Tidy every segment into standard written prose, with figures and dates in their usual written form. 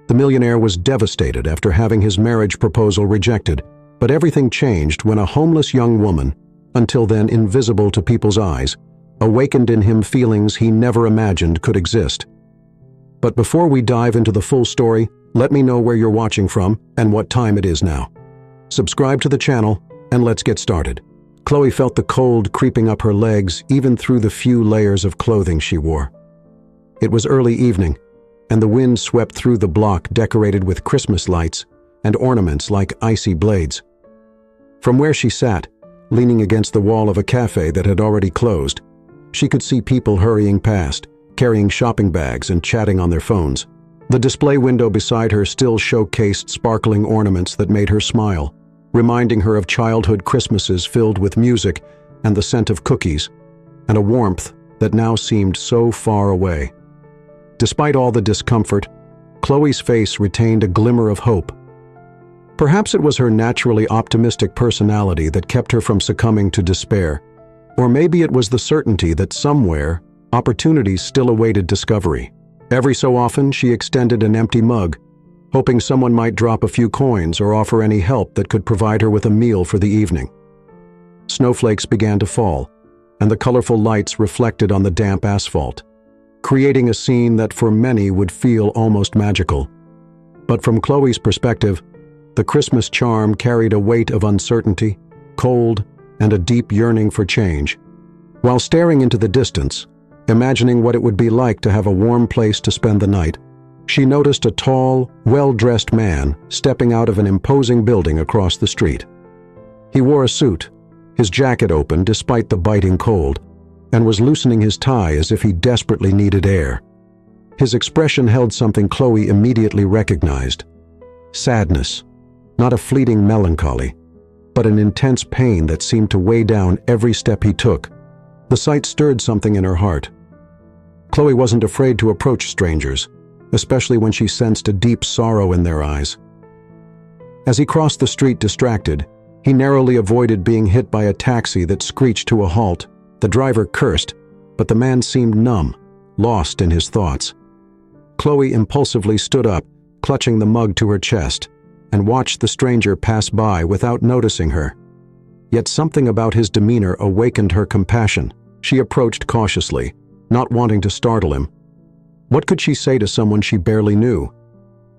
The millionaire was devastated after having his marriage proposal rejected, but everything changed when a homeless young woman, until then invisible to people's eyes, awakened in him feelings he never imagined could exist. But before we dive into the full story, let me know where you're watching from and what time it is now. Subscribe to the channel and let's get started. Chloe felt the cold creeping up her legs even through the few layers of clothing she wore. It was early evening, and the wind swept through the block decorated with Christmas lights and ornaments like icy blades. From where she sat, leaning against the wall of a cafe that had already closed, she could see people hurrying past, carrying shopping bags and chatting on their phones. The display window beside her still showcased sparkling ornaments that made her smile, reminding her of childhood Christmases filled with music and the scent of cookies, and a warmth that now seemed so far away. Despite all the discomfort, Chloe's face retained a glimmer of hope. Perhaps it was her naturally optimistic personality that kept her from succumbing to despair, or maybe it was the certainty that somewhere, opportunities still awaited discovery. Every so often, she extended an empty mug, hoping someone might drop a few coins or offer any help that could provide her with a meal for the evening. Snowflakes began to fall, and the colorful lights reflected on the damp asphalt, creating a scene that for many would feel almost magical. But from Chloe's perspective, the Christmas charm carried a weight of uncertainty, cold, and a deep yearning for change. While staring into the distance, imagining what it would be like to have a warm place to spend the night, she noticed a tall, well-dressed man stepping out of an imposing building across the street. He wore a suit, his jacket open despite the biting cold, and was loosening his tie as if he desperately needed air. His expression held something Chloe immediately recognized: sadness, not a fleeting melancholy, but an intense pain that seemed to weigh down every step he took. The sight stirred something in her heart. Chloe wasn't afraid to approach strangers, especially when she sensed a deep sorrow in their eyes. As he crossed the street distracted, he narrowly avoided being hit by a taxi that screeched to a halt. The driver cursed, but the man seemed numb, lost in his thoughts. Chloe impulsively stood up, clutching the mug to her chest, and watched the stranger pass by without noticing her. Yet something about his demeanor awakened her compassion. She approached cautiously, not wanting to startle him. What could she say to someone she barely knew?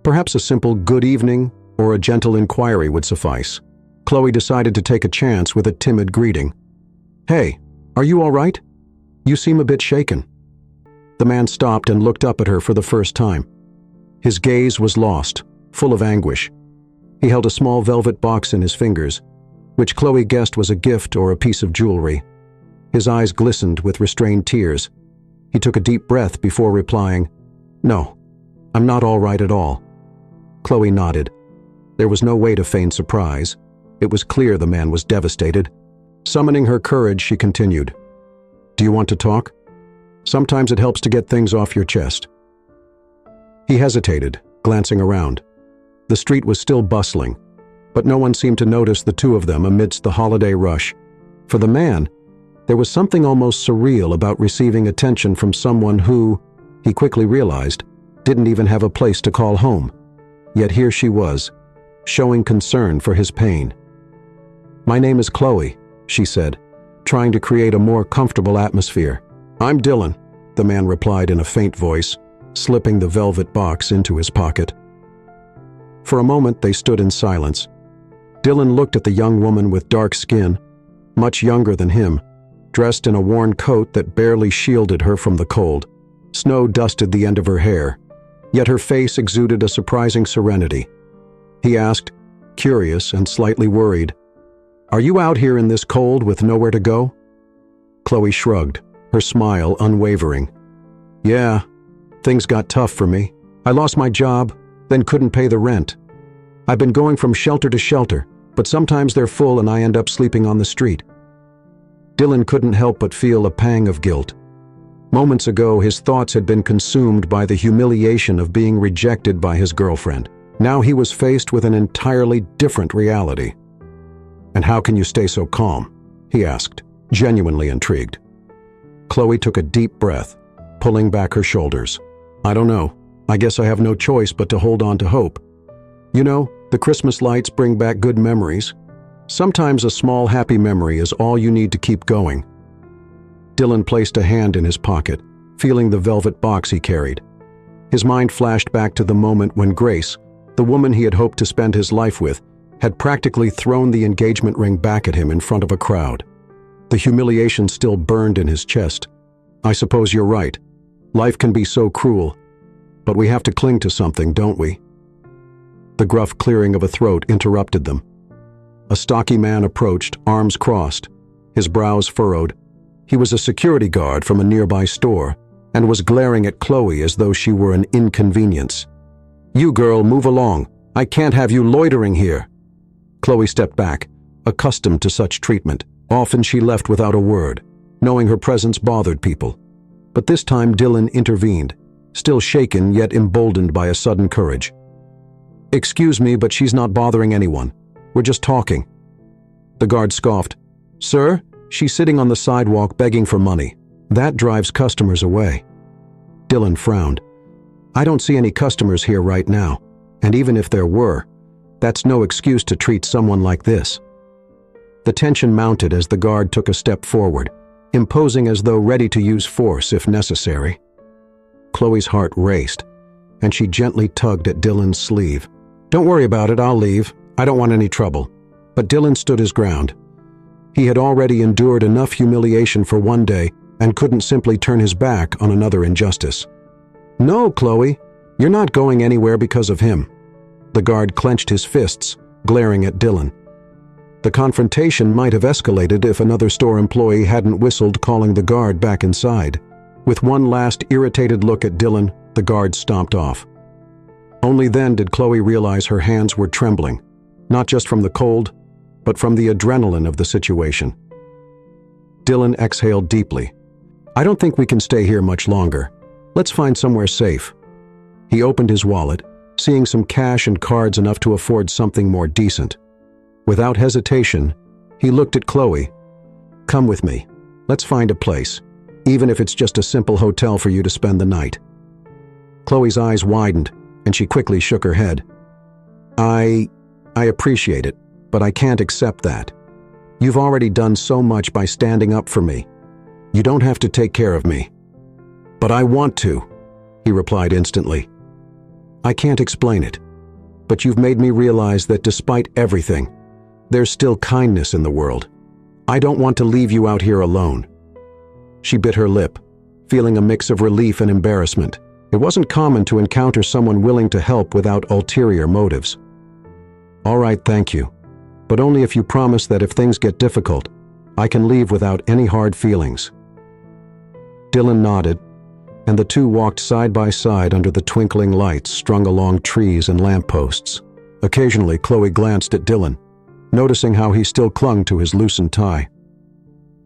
Perhaps a simple "good evening" or a gentle inquiry would suffice. Chloe decided to take a chance with a timid greeting. "Hey, are you all right? You seem a bit shaken." The man stopped and looked up at her for the first time. His gaze was lost, full of anguish. He held a small velvet box in his fingers, which Chloe guessed was a gift or a piece of jewelry. His eyes glistened with restrained tears. He took a deep breath before replying, "No, I'm not all right at all." Chloe nodded. There was no way to feign surprise. It was clear the man was devastated. Summoning her courage, she continued, "Do you want to talk? Sometimes it helps to get things off your chest." He hesitated, glancing around. The street was still bustling, but no one seemed to notice the two of them amidst the holiday rush. For the man, there was something almost surreal about receiving attention from someone who, he quickly realized, didn't even have a place to call home. Yet here she was, showing concern for his pain. "My name is Chloe," she said, trying to create a more comfortable atmosphere. "I'm Dylan," the man replied in a faint voice, slipping the velvet box into his pocket. For a moment they stood in silence. Dylan looked at the young woman with dark skin, much younger than him, dressed in a worn coat that barely shielded her from the cold. Snow dusted the end of her hair, yet her face exuded a surprising serenity. He asked, curious and slightly worried, "Are you out here in this cold with nowhere to go?" Chloe shrugged, her smile unwavering. "Yeah, things got tough for me. I lost my job, then couldn't pay the rent. I've been going from shelter to shelter, but sometimes they're full and I end up sleeping on the street." Dylan couldn't help but feel a pang of guilt. Moments ago, his thoughts had been consumed by the humiliation of being rejected by his girlfriend. Now he was faced with an entirely different reality. "And how can you stay so calm?" he asked, genuinely intrigued. Chloe took a deep breath, pulling back her shoulders. "I don't know. I guess I have no choice but to hold on to hope. You know, the Christmas lights bring back good memories. Sometimes a small happy memory is all you need to keep going. Dylan placed a hand in his pocket, feeling the velvet box he carried. His mind flashed back to the moment when Grace, the woman he had hoped to spend his life with, had practically thrown the engagement ring back at him in front of a crowd. The humiliation still burned in his chest. I suppose you're right. Life can be so cruel. But we have to cling to something, don't we? The gruff clearing of a throat interrupted them. A stocky man approached, arms crossed, his brows furrowed. He was a security guard from a nearby store and was glaring at Chloe as though she were an inconvenience. "You girl, move along. I can't have you loitering here." Chloe stepped back, accustomed to such treatment. Often she left without a word, knowing her presence bothered people. But this time Dylan intervened, still shaken yet emboldened by a sudden courage. "Excuse me, but she's not bothering anyone. We're just talking." The guard scoffed. "Sir, she's sitting on the sidewalk begging for money. That drives customers away." Dylan frowned. "I don't see any customers here right now, and even if there were, that's no excuse to treat someone like this." The tension mounted as the guard took a step forward, imposing as though ready to use force if necessary. Chloe's heart raced, and she gently tugged at Dylan's sleeve. "Don't worry about it, I'll leave. I don't want any trouble." But Dylan stood his ground. He had already endured enough humiliation for one day and couldn't simply turn his back on another injustice. "No, Chloe, you're not going anywhere because of him." The guard clenched his fists, glaring at Dylan. The confrontation might have escalated if another store employee hadn't whistled, calling the guard back inside. With one last irritated look at Dylan, the guard stomped off. Only then did Chloe realize her hands were trembling, not just from the cold, but from the adrenaline of the situation. Dylan exhaled deeply. "I don't think we can stay here much longer. Let's find somewhere safe." He opened his wallet, seeing some cash and cards enough to afford something more decent. Without hesitation, he looked at Chloe. "Come with me. Let's find a place, even if it's just a simple hotel for you to spend the night." Chloe's eyes widened, and she quickly shook her head. I appreciate it, but I can't accept that. You've already done so much by standing up for me. You don't have to take care of me." "But I want to," he replied instantly. "I can't explain it, but you've made me realize that despite everything, there's still kindness in the world. I don't want to leave you out here alone." She bit her lip, feeling a mix of relief and embarrassment. It wasn't common to encounter someone willing to help without ulterior motives. "All right, thank you, but only if you promise that if things get difficult, I can leave without any hard feelings." Dylan nodded, and the two walked side by side under the twinkling lights strung along trees and lampposts. Occasionally, Chloe glanced at Dylan, noticing how he still clung to his loosened tie.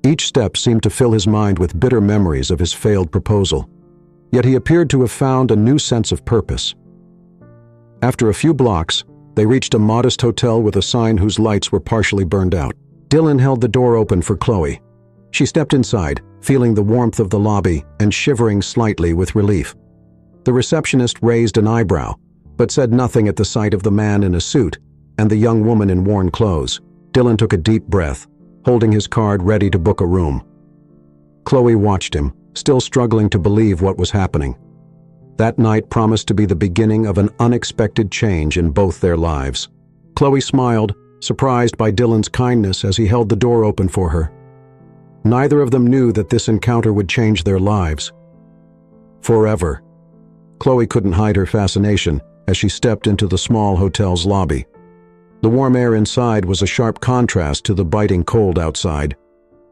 Each step seemed to fill his mind with bitter memories of his failed proposal, yet he appeared to have found a new sense of purpose. After a few blocks, they reached a modest hotel with a sign whose lights were partially burned out. Dylan held the door open for Chloe. She stepped inside, feeling the warmth of the lobby and shivering slightly with relief. The receptionist raised an eyebrow, but said nothing at the sight of the man in a suit and the young woman in worn clothes. Dylan took a deep breath, holding his card ready to book a room. Chloe watched him, still struggling to believe what was happening. That night promised to be the beginning of an unexpected change in both their lives. Chloe smiled, surprised by Dylan's kindness as he held the door open for her. Neither of them knew that this encounter would change their lives forever. Chloe couldn't hide her fascination as she stepped into the small hotel's lobby. The warm air inside was a sharp contrast to the biting cold outside,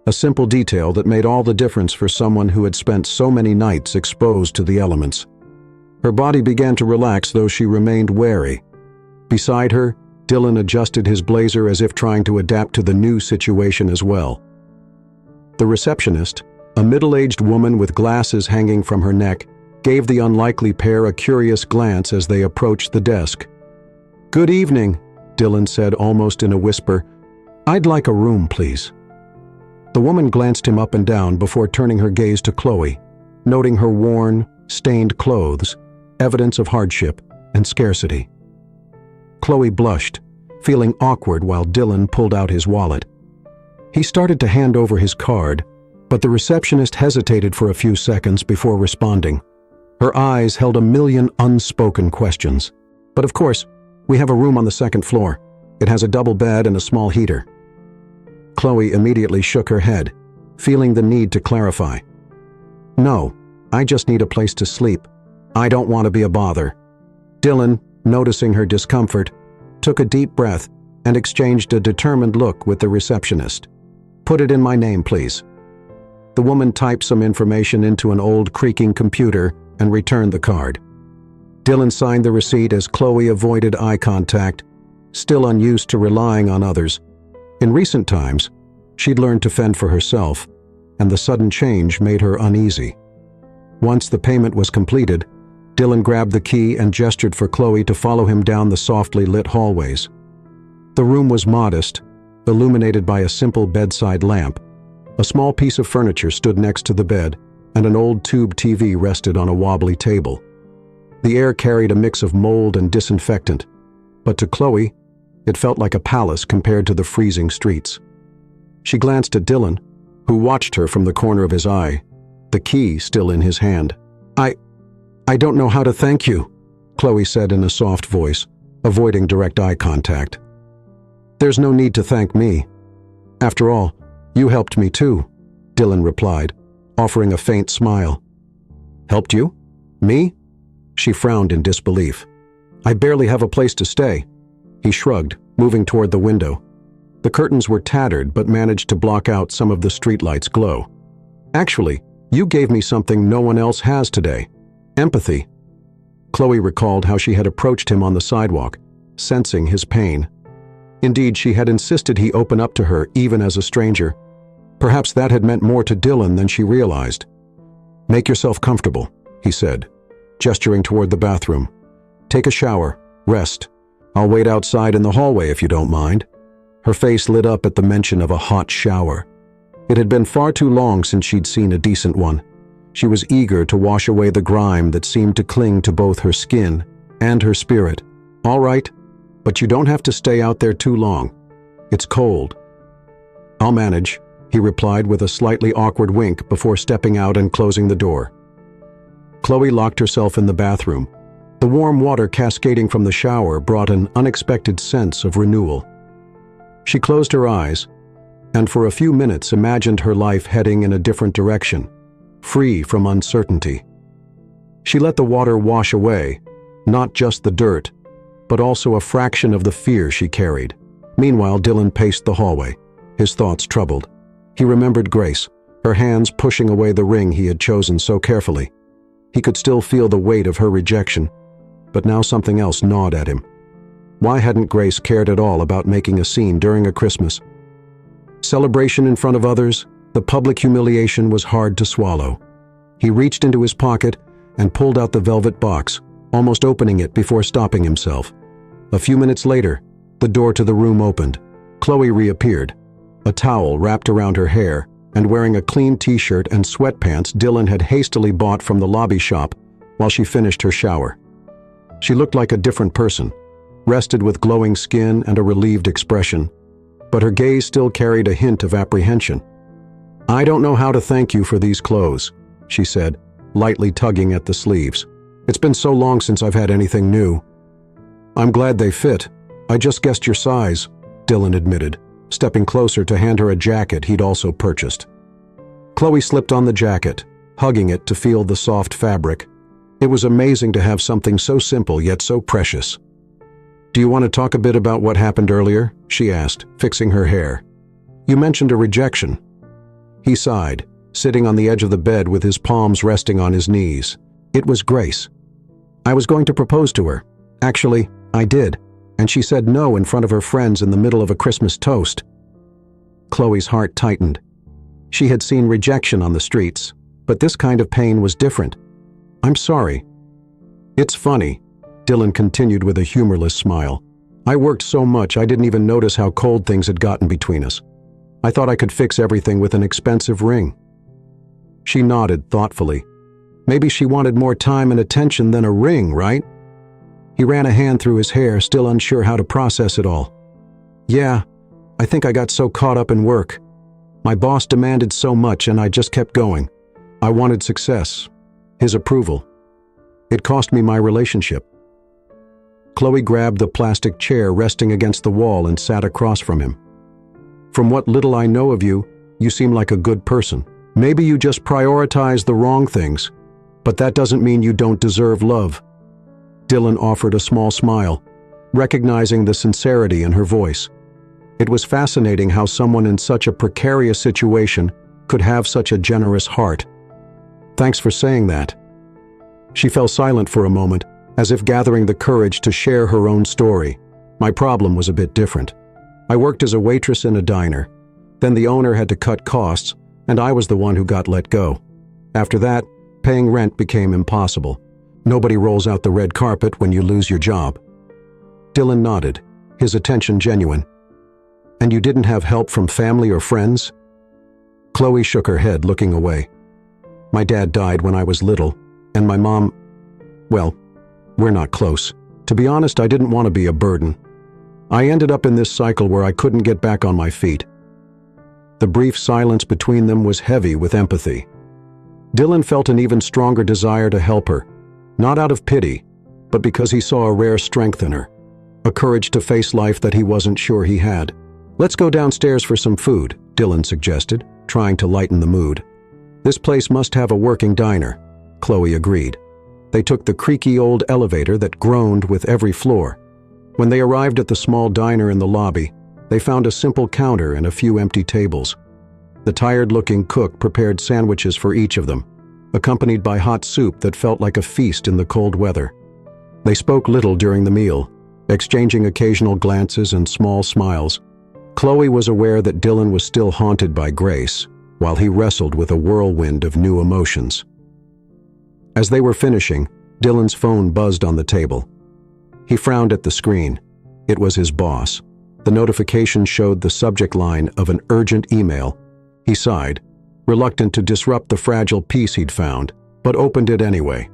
a simple detail that made all the difference for someone who had spent so many nights exposed to the elements. Her body began to relax, though she remained wary. Beside her, Dylan adjusted his blazer as if trying to adapt to the new situation as well. The receptionist, a middle-aged woman with glasses hanging from her neck, gave the unlikely pair a curious glance as they approached the desk. "Good evening," Dylan said almost in a whisper. "I'd like a room, please." The woman glanced him up and down before turning her gaze to Chloe, noting her worn, stained clothes evidence of hardship and scarcity. Chloe blushed, feeling awkward while Dylan pulled out his wallet. He started to hand over his card, but the receptionist hesitated for a few seconds before responding. Her eyes held a million unspoken questions. "But of course, we have a room on the second floor. It has a double bed and a small heater." Chloe immediately shook her head, feeling the need to clarify. "No, I just need a place to sleep. I don't want to be a bother." Dylan, noticing her discomfort, took a deep breath and exchanged a determined look with the receptionist. "Put it in my name, please." The woman typed some information into an old creaking computer and returned the card. Dylan signed the receipt as Chloe avoided eye contact, still unused to relying on others. In recent times, she'd learned to fend for herself, and the sudden change made her uneasy. Once the payment was completed, Dylan grabbed the key and gestured for Chloe to follow him down the softly lit hallways. The room was modest, illuminated by a simple bedside lamp. A small piece of furniture stood next to the bed, and an old tube TV rested on a wobbly table. The air carried a mix of mold and disinfectant, but to Chloe, it felt like a palace compared to the freezing streets. She glanced at Dylan, who watched her from the corner of his eye, the key still in his hand. I don't know how to thank you," Chloe said in a soft voice, avoiding direct eye contact. "There's no need to thank me. After all, you helped me too," Dylan replied, offering a faint smile. "Helped you? Me?" She frowned in disbelief. "I barely have a place to stay." He shrugged, moving toward the window. The curtains were tattered but managed to block out some of the streetlight's glow. "Actually, you gave me something no one else has today. Empathy." Chloe recalled how she had approached him on the sidewalk, sensing his pain. Indeed, she had insisted he open up to her even as a stranger. Perhaps that had meant more to Dylan than she realized. "Make yourself comfortable," he said, gesturing toward the bathroom. "Take a shower, rest. I'll wait outside in the hallway if you don't mind." Her face lit up at the mention of a hot shower. It had been far too long since she'd seen a decent one. She was eager to wash away the grime that seemed to cling to both her skin and her spirit. "All right, but you don't have to stay out there too long. It's cold." "I'll manage," he replied with a slightly awkward wink before stepping out and closing the door. Chloe locked herself in the bathroom. The warm water cascading from the shower brought an unexpected sense of renewal. She closed her eyes, and for a few minutes imagined her life heading in a different direction, free from uncertainty. She let the water wash away, not just the dirt, but also a fraction of the fear she carried. Meanwhile, Dylan paced the hallway, his thoughts troubled. He remembered Grace, her hands pushing away the ring he had chosen so carefully. He could still feel the weight of her rejection, but now something else gnawed at him. Why hadn't Grace cared at all about making a scene during a Christmas celebration in front of others? The public humiliation was hard to swallow. He reached into his pocket and pulled out the velvet box, almost opening it before stopping himself. A few minutes later, the door to the room opened. Chloe reappeared, a towel wrapped around her hair and wearing a clean t-shirt and sweatpants Dylan had hastily bought from the lobby shop while she finished her shower. She looked like a different person, rested with glowing skin and a relieved expression, but her gaze still carried a hint of apprehension. "I don't know how to thank you for these clothes," she said, lightly tugging at the sleeves. "It's been so long since I've had anything new." "I'm glad they fit. I just guessed your size," Dylan admitted, stepping closer to hand her a jacket he'd also purchased. Chloe slipped on the jacket, hugging it to feel the soft fabric. It was amazing to have something so simple yet so precious. "Do you want to talk a bit about what happened earlier?" she asked, fixing her hair. "You mentioned a rejection." He sighed, sitting on the edge of the bed with his palms resting on his knees. "It was Grace. I was going to propose to her. Actually, I did, and she said no in front of her friends in the middle of a Christmas toast." Chloe's heart tightened. She had seen rejection on the streets, but this kind of pain was different. "I'm sorry." "It's funny," Dylan continued with a humorless smile. "I worked so much I didn't even notice how cold things had gotten between us. I thought I could fix everything with an expensive ring." She nodded thoughtfully. Maybe she wanted more time and attention than a ring, right? He ran a hand through his hair, still unsure how to process it all. Yeah, I think I got so caught up in work. My boss demanded so much and I just kept going. I wanted success, his approval. It cost me my relationship. Chloe grabbed the plastic chair resting against the wall and sat across from him. From what little I know of you, you seem like a good person. Maybe you just prioritize the wrong things, but that doesn't mean you don't deserve love. Dylan offered a small smile, recognizing the sincerity in her voice. It was fascinating how someone in such a precarious situation could have such a generous heart. Thanks for saying that. She fell silent for a moment, as if gathering the courage to share her own story. My problem was a bit different. I worked as a waitress in a diner. Then the owner had to cut costs, and I was the one who got let go. After that, paying rent became impossible. Nobody rolls out the red carpet when you lose your job. Dylan nodded, his attention genuine. And you didn't have help from family or friends? Chloe shook her head, looking away. My dad died when I was little, and my mom, well, we're not close. To be honest, I didn't want to be a burden. I ended up in this cycle where I couldn't get back on my feet. The brief silence between them was heavy with empathy. Dylan felt an even stronger desire to help her, not out of pity, but because he saw a rare strength in her, a courage to face life that he wasn't sure he had. Let's go downstairs for some food, Dylan suggested, trying to lighten the mood. This place must have a working diner, Chloe agreed. They took the creaky old elevator that groaned with every floor. When they arrived at the small diner in the lobby, they found a simple counter and a few empty tables. The tired-looking cook prepared sandwiches for each of them, accompanied by hot soup that felt like a feast in the cold weather. They spoke little during the meal, exchanging occasional glances and small smiles. Chloe was aware that Dylan was still haunted by Grace, while he wrestled with a whirlwind of new emotions. As they were finishing, Dylan's phone buzzed on the table. He frowned at the screen. It was his boss. The notification showed the subject line of an urgent email. He sighed, reluctant to disrupt the fragile peace he'd found, but opened it anyway.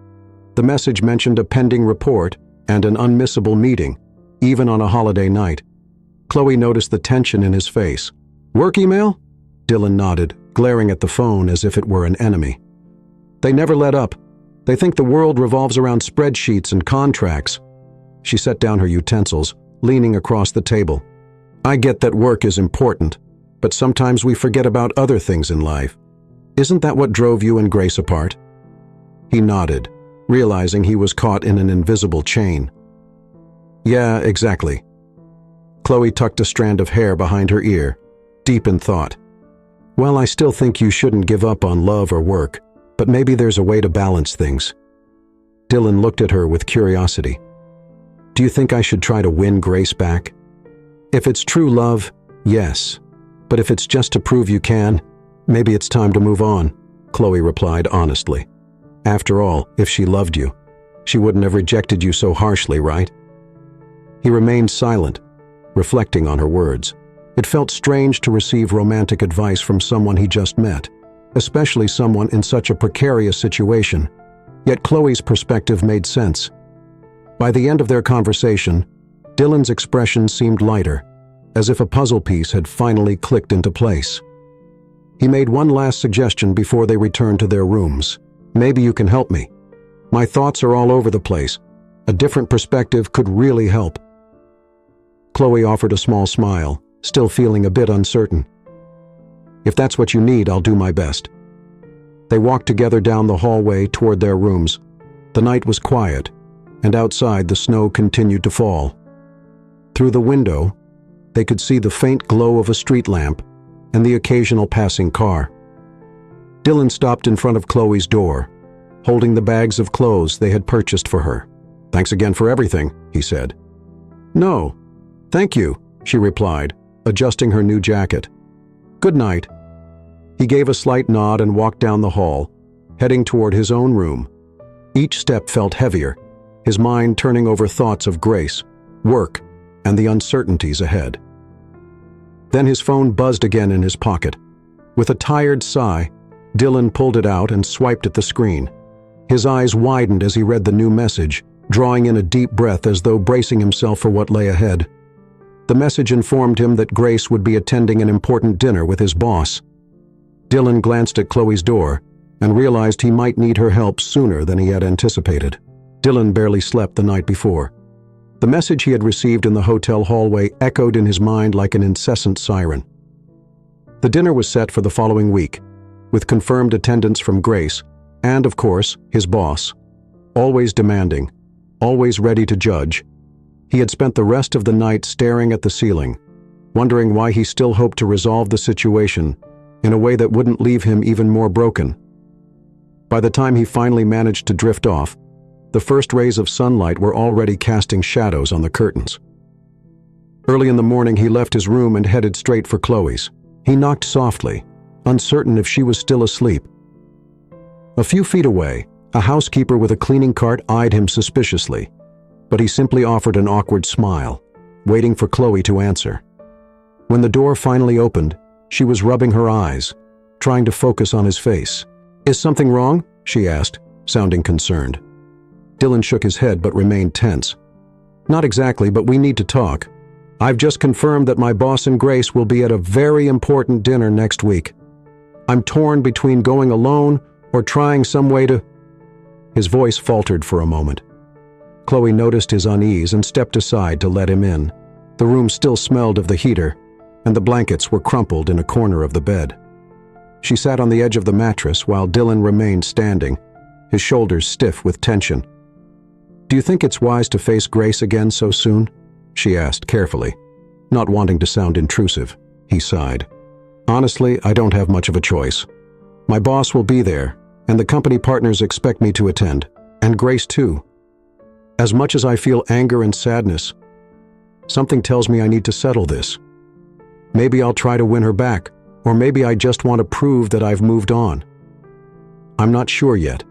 The message mentioned a pending report and an unmissable meeting, even on a holiday night. Chloe noticed the tension in his face. Work email? Dylan nodded, glaring at the phone as if it were an enemy. They never let up. They think the world revolves around spreadsheets and contracts. She set down her utensils, leaning across the table. I get that work is important, but sometimes we forget about other things in life. Isn't that what drove you and Grace apart? He nodded, realizing he was caught in an invisible chain. Yeah, exactly. Chloe tucked a strand of hair behind her ear, deep in thought. Well, I still think you shouldn't give up on love or work, but maybe there's a way to balance things. Dylan looked at her with curiosity. Do you think I should try to win Grace back? If it's true love, yes. But if it's just to prove you can, maybe it's time to move on, Chloe replied honestly. After all, if she loved you, she wouldn't have rejected you so harshly, right? He remained silent, reflecting on her words. It felt strange to receive romantic advice from someone he just met, especially someone in such a precarious situation. Yet Chloe's perspective made sense. By the end of their conversation, Dylan's expression seemed lighter, as if a puzzle piece had finally clicked into place. He made one last suggestion before they returned to their rooms. Maybe you can help me. My thoughts are all over the place. A different perspective could really help. Chloe offered a small smile, still feeling a bit uncertain. If that's what you need, I'll do my best. They walked together down the hallway toward their rooms. The night was quiet, and outside the snow continued to fall. Through the window, they could see the faint glow of a street lamp and the occasional passing car. Dylan stopped in front of Chloe's door, holding the bags of clothes they had purchased for her. Thanks again for everything, he said. No, thank you, she replied, adjusting her new jacket. Good night. He gave a slight nod and walked down the hall, heading toward his own room. Each step felt heavier, his mind turning over thoughts of Grace, work, and the uncertainties ahead. Then his phone buzzed again in his pocket. With a tired sigh, Dylan pulled it out and swiped at the screen. His eyes widened as he read the new message, drawing in a deep breath as though bracing himself for what lay ahead. The message informed him that Grace would be attending an important dinner with his boss. Dylan glanced at Chloe's door and realized he might need her help sooner than he had anticipated. Dylan barely slept the night before. The message he had received in the hotel hallway echoed in his mind like an incessant siren. The dinner was set for the following week, with confirmed attendance from Grace and, of course, his boss. Always demanding, always ready to judge, he had spent the rest of the night staring at the ceiling, wondering why he still hoped to resolve the situation in a way that wouldn't leave him even more broken. By the time he finally managed to drift off, the first rays of sunlight were already casting shadows on the curtains. Early in the morning, he left his room and headed straight for Chloe's. He knocked softly, uncertain if she was still asleep. A few feet away, a housekeeper with a cleaning cart eyed him suspiciously, but he simply offered an awkward smile, waiting for Chloe to answer. When the door finally opened, she was rubbing her eyes, trying to focus on his face. "Is something wrong?" she asked, sounding concerned. Dylan shook his head but remained tense. "Not exactly, but we need to talk. I've just confirmed that my boss and Grace will be at a very important dinner next week. I'm torn between going alone or trying some way to—" His voice faltered for a moment. Chloe noticed his unease and stepped aside to let him in. The room still smelled of the heater, and the blankets were crumpled in a corner of the bed. She sat on the edge of the mattress while Dylan remained standing, his shoulders stiff with tension. "Do you think it's wise to face Grace again so soon?" she asked carefully, not wanting to sound intrusive. He sighed. "Honestly, I don't have much of a choice. My boss will be there, and the company partners expect me to attend, and Grace too. As much as I feel anger and sadness, something tells me I need to settle this. Maybe I'll try to win her back, or maybe I just want to prove that I've moved on. I'm not sure yet."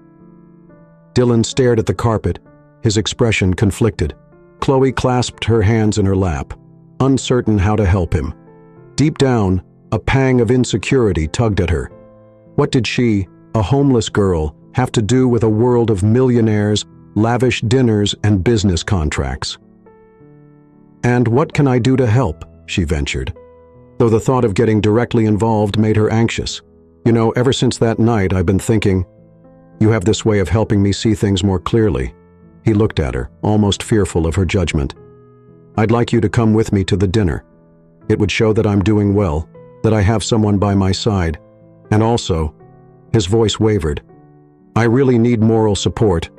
Dylan stared at the carpet, his expression conflicted. Chloe clasped her hands in her lap, uncertain how to help him. Deep down, a pang of insecurity tugged at her. What did she, a homeless girl, have to do with a world of millionaires, lavish dinners, and business contracts? "And what can I do to help?" she ventured, though the thought of getting directly involved made her anxious. "You know, ever since that night I've been thinking, you have this way of helping me see things more clearly." He looked at her, almost fearful of her judgment. "I'd like you to come with me to the dinner. It would show that I'm doing well, that I have someone by my side. And also," his voice wavered, "I really need moral support."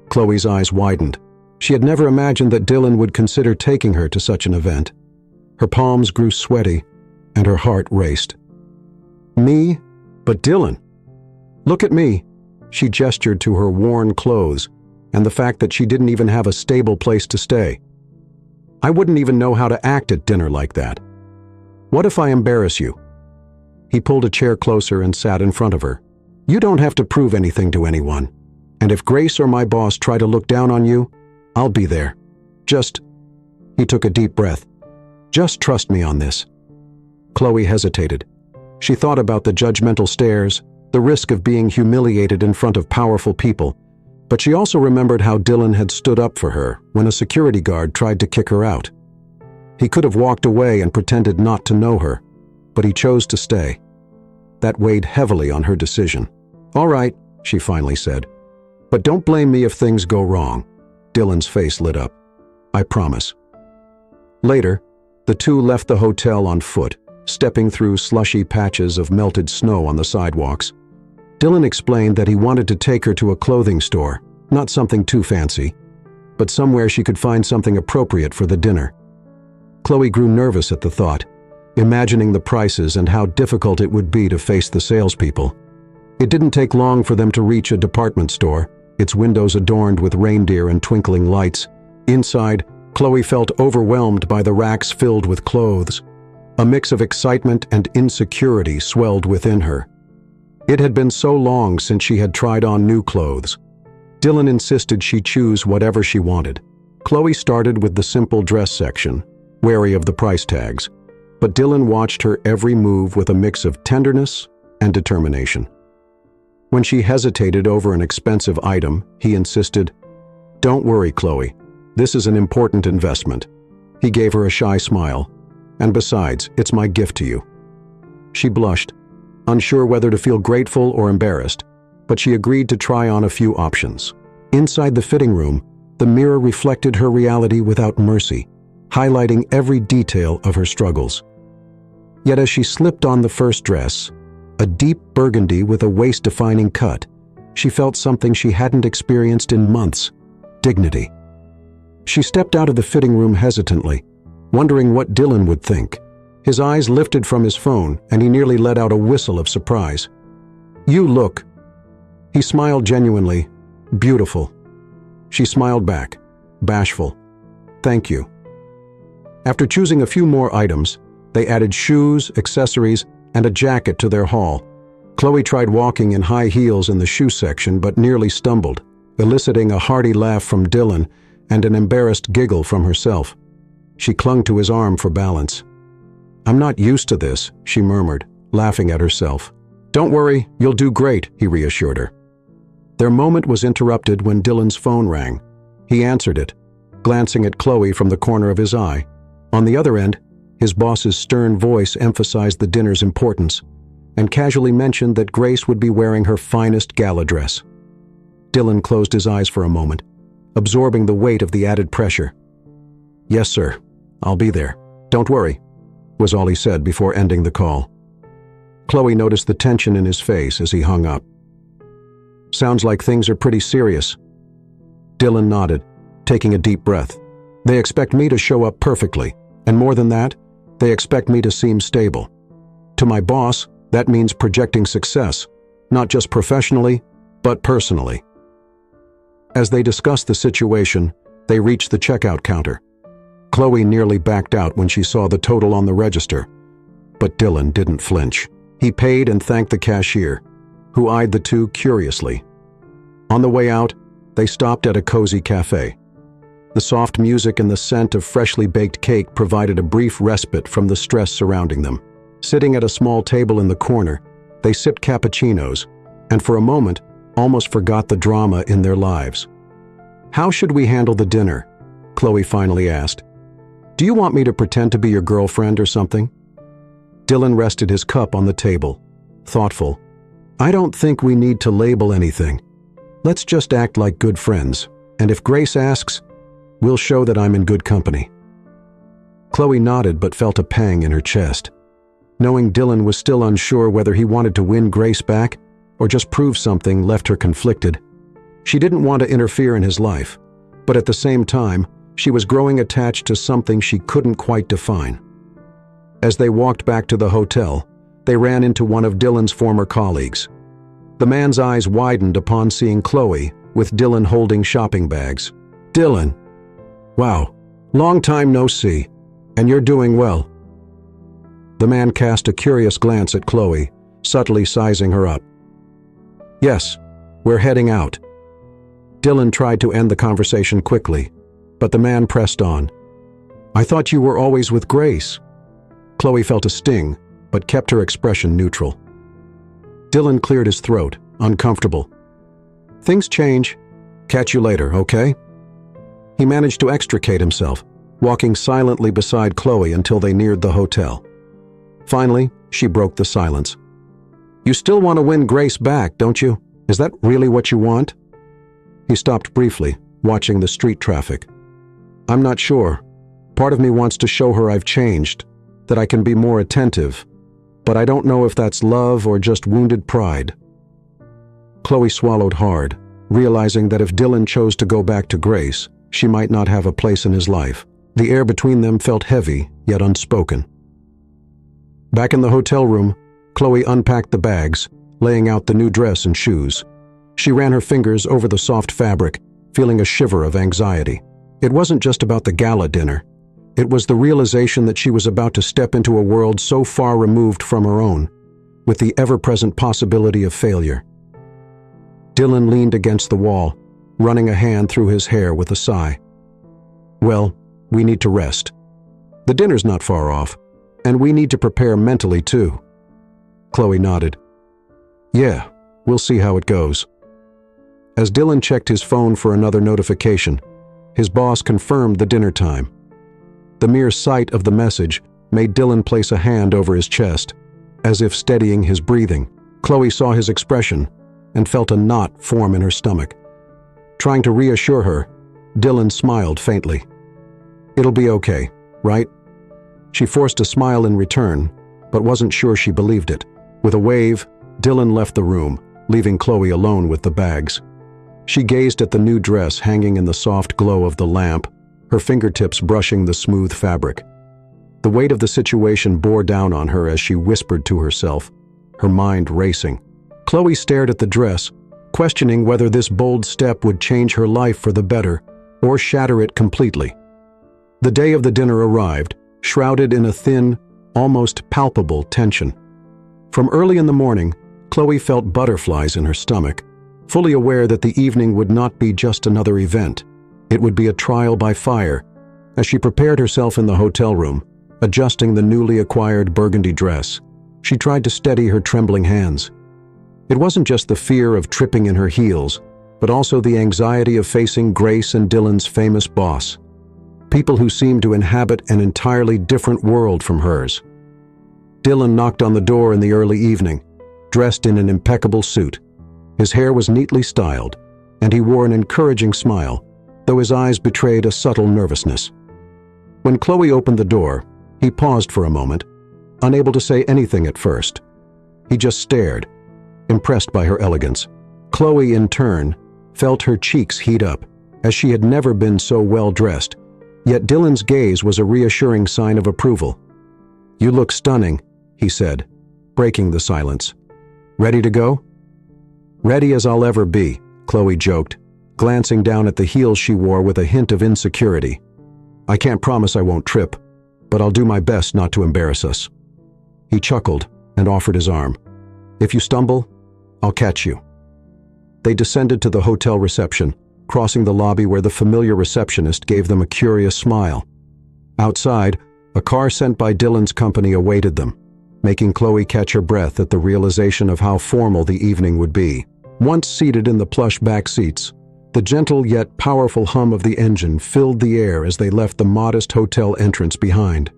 Chloe's eyes widened. She had never imagined that Dylan would consider taking her to such an event. Her palms grew sweaty, and her heart raced. "Me? But Dylan, look at me." She gestured to her worn clothes, and the fact that she didn't even have a stable place to stay. "I wouldn't even know how to act at dinner like that. What if I embarrass you?" He pulled a chair closer and sat in front of her. "You don't have to prove anything to anyone. And if Grace or my boss try to look down on you, I'll be there. Just—" He took a deep breath. "Just trust me on this." Chloe hesitated. She thought about the judgmental stares, the risk of being humiliated in front of powerful people, but she also remembered how Dylan had stood up for her when a security guard tried to kick her out. He could have walked away and pretended not to know her, but he chose to stay. That weighed heavily on her decision. "All right," she finally said, "but don't blame me if things go wrong." Dylan's face lit up. "I promise." Later, the two left the hotel on foot, stepping through slushy patches of melted snow on the sidewalks. Dylan explained that he wanted to take her to a clothing store, not something too fancy, but somewhere she could find something appropriate for the dinner. Chloe grew nervous at the thought, imagining the prices and how difficult it would be to face the salespeople. It didn't take long for them to reach a department store, its windows adorned with reindeer and twinkling lights. Inside, Chloe felt overwhelmed by the racks filled with clothes. A mix of excitement and insecurity swelled within her. It had been so long since she had tried on new clothes. Dylan insisted she choose whatever she wanted. Chloe started with the simple dress section, wary of the price tags, but Dylan watched her every move with a mix of tenderness and determination. When she hesitated over an expensive item, he insisted, "Don't worry, Chloe. This is an important investment." He gave her a shy smile. "And besides, it's my gift to you." She blushed, unsure whether to feel grateful or embarrassed, but she agreed to try on a few options. Inside the fitting room, the mirror reflected her reality without mercy, highlighting every detail of her struggles. Yet as she slipped on the first dress, a deep burgundy with a waist-defining cut, she felt something she hadn't experienced in months: dignity. She stepped out of the fitting room hesitantly, wondering what Dylan would think. His eyes lifted from his phone, and he nearly let out a whistle of surprise. "You look..." He smiled genuinely. "Beautiful." She smiled back, bashful. "Thank you." After choosing a few more items, they added shoes, accessories, and a jacket to their haul. Chloe tried walking in high heels in the shoe section but nearly stumbled, eliciting a hearty laugh from Dylan and an embarrassed giggle from herself. She clung to his arm for balance. "I'm not used to this," she murmured, laughing at herself. "Don't worry, you'll do great," he reassured her. Their moment was interrupted when Dylan's phone rang. He answered it, glancing at Chloe from the corner of his eye. On the other end, his boss's stern voice emphasized the dinner's importance and casually mentioned that Grace would be wearing her finest gala dress. Dylan closed his eyes for a moment, absorbing the weight of the added pressure. "Yes, sir. I'll be there. Don't worry," was all he said before ending the call. Chloe noticed the tension in his face as he hung up. "Sounds like things are pretty serious." Dylan nodded, taking a deep breath. "They expect me to show up perfectly, and more than that, they expect me to seem stable. To my boss, that means projecting success, not just professionally, but personally." As they discussed the situation, they reached the checkout counter. Chloe nearly backed out when she saw the total on the register, but Dylan didn't flinch. He paid and thanked the cashier, who eyed the two curiously. On the way out, they stopped at a cozy cafe. The soft music and the scent of freshly baked cake provided a brief respite from the stress surrounding them. Sitting at a small table in the corner, they sipped cappuccinos, and for a moment, almost forgot the drama in their lives. "How should we handle the dinner?" Chloe finally asked. "Do you want me to pretend to be your girlfriend or something?" Dylan rested his cup on the table, thoughtful. "I don't think we need to label anything. Let's just act like good friends, and if Grace asks, we'll show that I'm in good company." Chloe nodded but felt a pang in her chest. Knowing Dylan was still unsure whether he wanted to win Grace back or just prove something left her conflicted. She didn't want to interfere in his life, but at the same time, she was growing attached to something she couldn't quite define. As they walked back to the hotel, they ran into one of Dylan's former colleagues. The man's eyes widened upon seeing Chloe, with Dylan holding shopping bags. "Dylan, wow, long time no see, and you're doing well." The man cast a curious glance at Chloe, subtly sizing her up. "Yes, we're heading out." Dylan tried to end the conversation quickly, but the man pressed on. "I thought you were always with Grace." Chloe felt a sting, but kept her expression neutral. Dylan cleared his throat, uncomfortable. "Things change. Catch you later, okay?" He managed to extricate himself, walking silently beside Chloe until they neared the hotel. Finally, she broke the silence. "You still want to win Grace back, don't you? Is that really what you want?" He stopped briefly, watching the street traffic. "I'm not sure. Part of me wants to show her I've changed, that I can be more attentive, but I don't know if that's love or just wounded pride." Chloe swallowed hard, realizing that if Dylan chose to go back to Grace, she might not have a place in his life. The air between them felt heavy, yet unspoken. Back in the hotel room, Chloe unpacked the bags, laying out the new dress and shoes. She ran her fingers over the soft fabric, feeling a shiver of anxiety. It wasn't just about the gala dinner. It was the realization that she was about to step into a world so far removed from her own, with the ever-present possibility of failure. Dylan leaned against the wall, running a hand through his hair with a sigh. "Well, we need to rest. The dinner's not far off, and we need to prepare mentally too." Chloe nodded. "Yeah, We'll see how it goes." As Dylan checked his phone for another notification, his boss confirmed the dinner time. The mere sight of the message made Dylan place a hand over his chest, as if steadying his breathing. Chloe saw his expression and felt a knot form in her stomach. Trying to reassure her, Dylan smiled faintly. "It'll be okay, right?" She forced a smile in return, but wasn't sure she believed it. With a wave, Dylan left the room, leaving Chloe alone with the bags. She gazed at the new dress hanging in the soft glow of the lamp, her fingertips brushing the smooth fabric. The weight of the situation bore down on her as she whispered to herself, her mind racing. Chloe stared at the dress, questioning whether this bold step would change her life for the better or shatter it completely. The day of the dinner arrived, shrouded in a thin, almost palpable tension. From early in the morning, Chloe felt butterflies in her stomach, fully aware that the evening would not be just another event. It would be a trial by fire. As she prepared herself in the hotel room, adjusting the newly acquired burgundy dress, she tried to steady her trembling hands. It wasn't just the fear of tripping in her heels, but also the anxiety of facing Grace and Dylan's famous boss, people who seemed to inhabit an entirely different world from hers. Dylan knocked on the door in the early evening, dressed in an impeccable suit. His hair was neatly styled, and he wore an encouraging smile, though his eyes betrayed a subtle nervousness. When Chloe opened the door, he paused for a moment, unable to say anything at first. He just stared, impressed by her elegance. Chloe, in turn, felt her cheeks heat up, as she had never been so well dressed, yet Dylan's gaze was a reassuring sign of approval. "You look stunning," he said, breaking the silence. "Ready to go?" "Ready as I'll ever be," Chloe joked, glancing down at the heels she wore with a hint of insecurity. "I can't promise I won't trip, but I'll do my best not to embarrass us." He chuckled and offered his arm. "If you stumble, I'll catch you." They descended to the hotel reception, crossing the lobby where the familiar receptionist gave them a curious smile. Outside, a car sent by Dylan's company awaited them, making Chloe catch her breath at the realization of how formal the evening would be. Once seated in the plush back seats, the gentle yet powerful hum of the engine filled the air as they left the modest hotel entrance behind.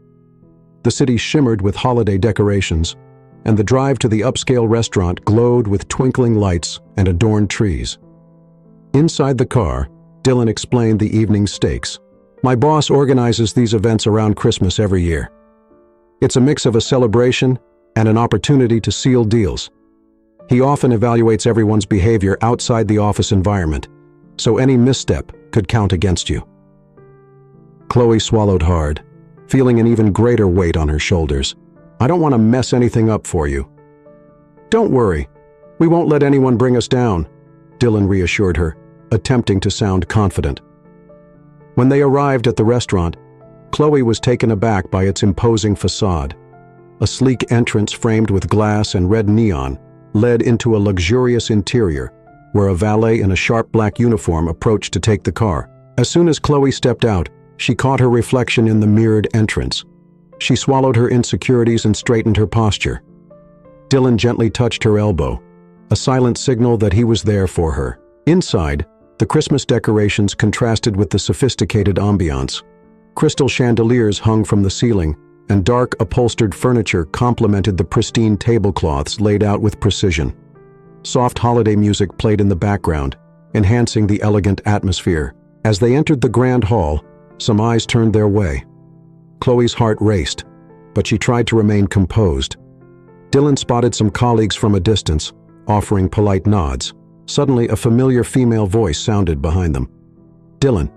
The city shimmered with holiday decorations, and the drive to the upscale restaurant glowed with twinkling lights and adorned trees. Inside the car, Dylan explained the evening's stakes. "My boss organizes these events around Christmas every year. It's a mix of a celebration and an opportunity to seal deals. He often evaluates everyone's behavior outside the office environment, so any misstep could count against you." Chloe swallowed hard, feeling an even greater weight on her shoulders. "I don't want to mess anything up for you." "Don't worry, we won't let anyone bring us down," Dylan reassured her, attempting to sound confident. When they arrived at the restaurant, Chloe was taken aback by its imposing facade. A sleek entrance framed with glass and red neon led into a luxurious interior, where a valet in a sharp black uniform approached to take the car. As soon as Chloe stepped out, she caught her reflection in the mirrored entrance. She swallowed her insecurities and straightened her posture. Dylan gently touched her elbow, a silent signal that he was there for her. Inside, the Christmas decorations contrasted with the sophisticated ambiance. Crystal chandeliers hung from the ceiling, and dark upholstered furniture complemented the pristine tablecloths laid out with precision. Soft holiday music played in the background, enhancing the elegant atmosphere. As they entered the grand hall, some eyes turned their way. Chloe's heart raced, but she tried to remain composed. Dylan spotted some colleagues from a distance, offering polite nods. Suddenly, a familiar female voice sounded behind them. "Dylan,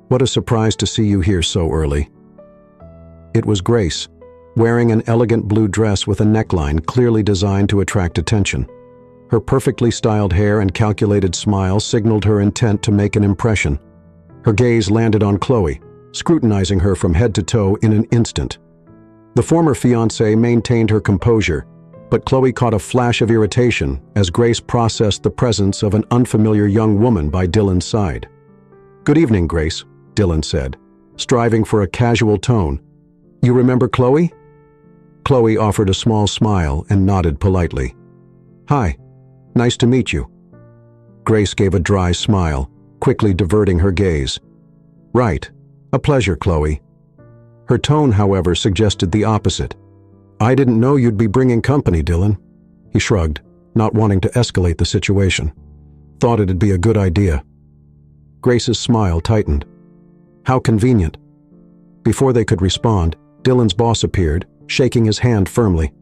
what a surprise to see you here so early." It was Grace, wearing an elegant blue dress with a neckline clearly designed to attract attention. Her perfectly styled hair and calculated smile signaled her intent to make an impression. Her gaze landed on Chloe, scrutinizing her from head to toe in an instant. The former fiancée maintained her composure, but Chloe caught a flash of irritation as Grace processed the presence of an unfamiliar young woman by Dylan's side. "Good evening, Grace," Dylan said, striving for a casual tone. "You remember Chloe?" Chloe offered a small smile and nodded politely. "Hi, Nice to meet you." Grace gave a dry smile, quickly diverting her gaze. "Right. A pleasure, Chloe." Her tone, however, suggested the opposite. "I didn't know you'd be bringing company, Dylan." He shrugged, not wanting to escalate the situation. "Thought it'd be a good idea." Grace's smile tightened. "How convenient." Before they could respond, Dylan's boss appeared, shaking his hand firmly.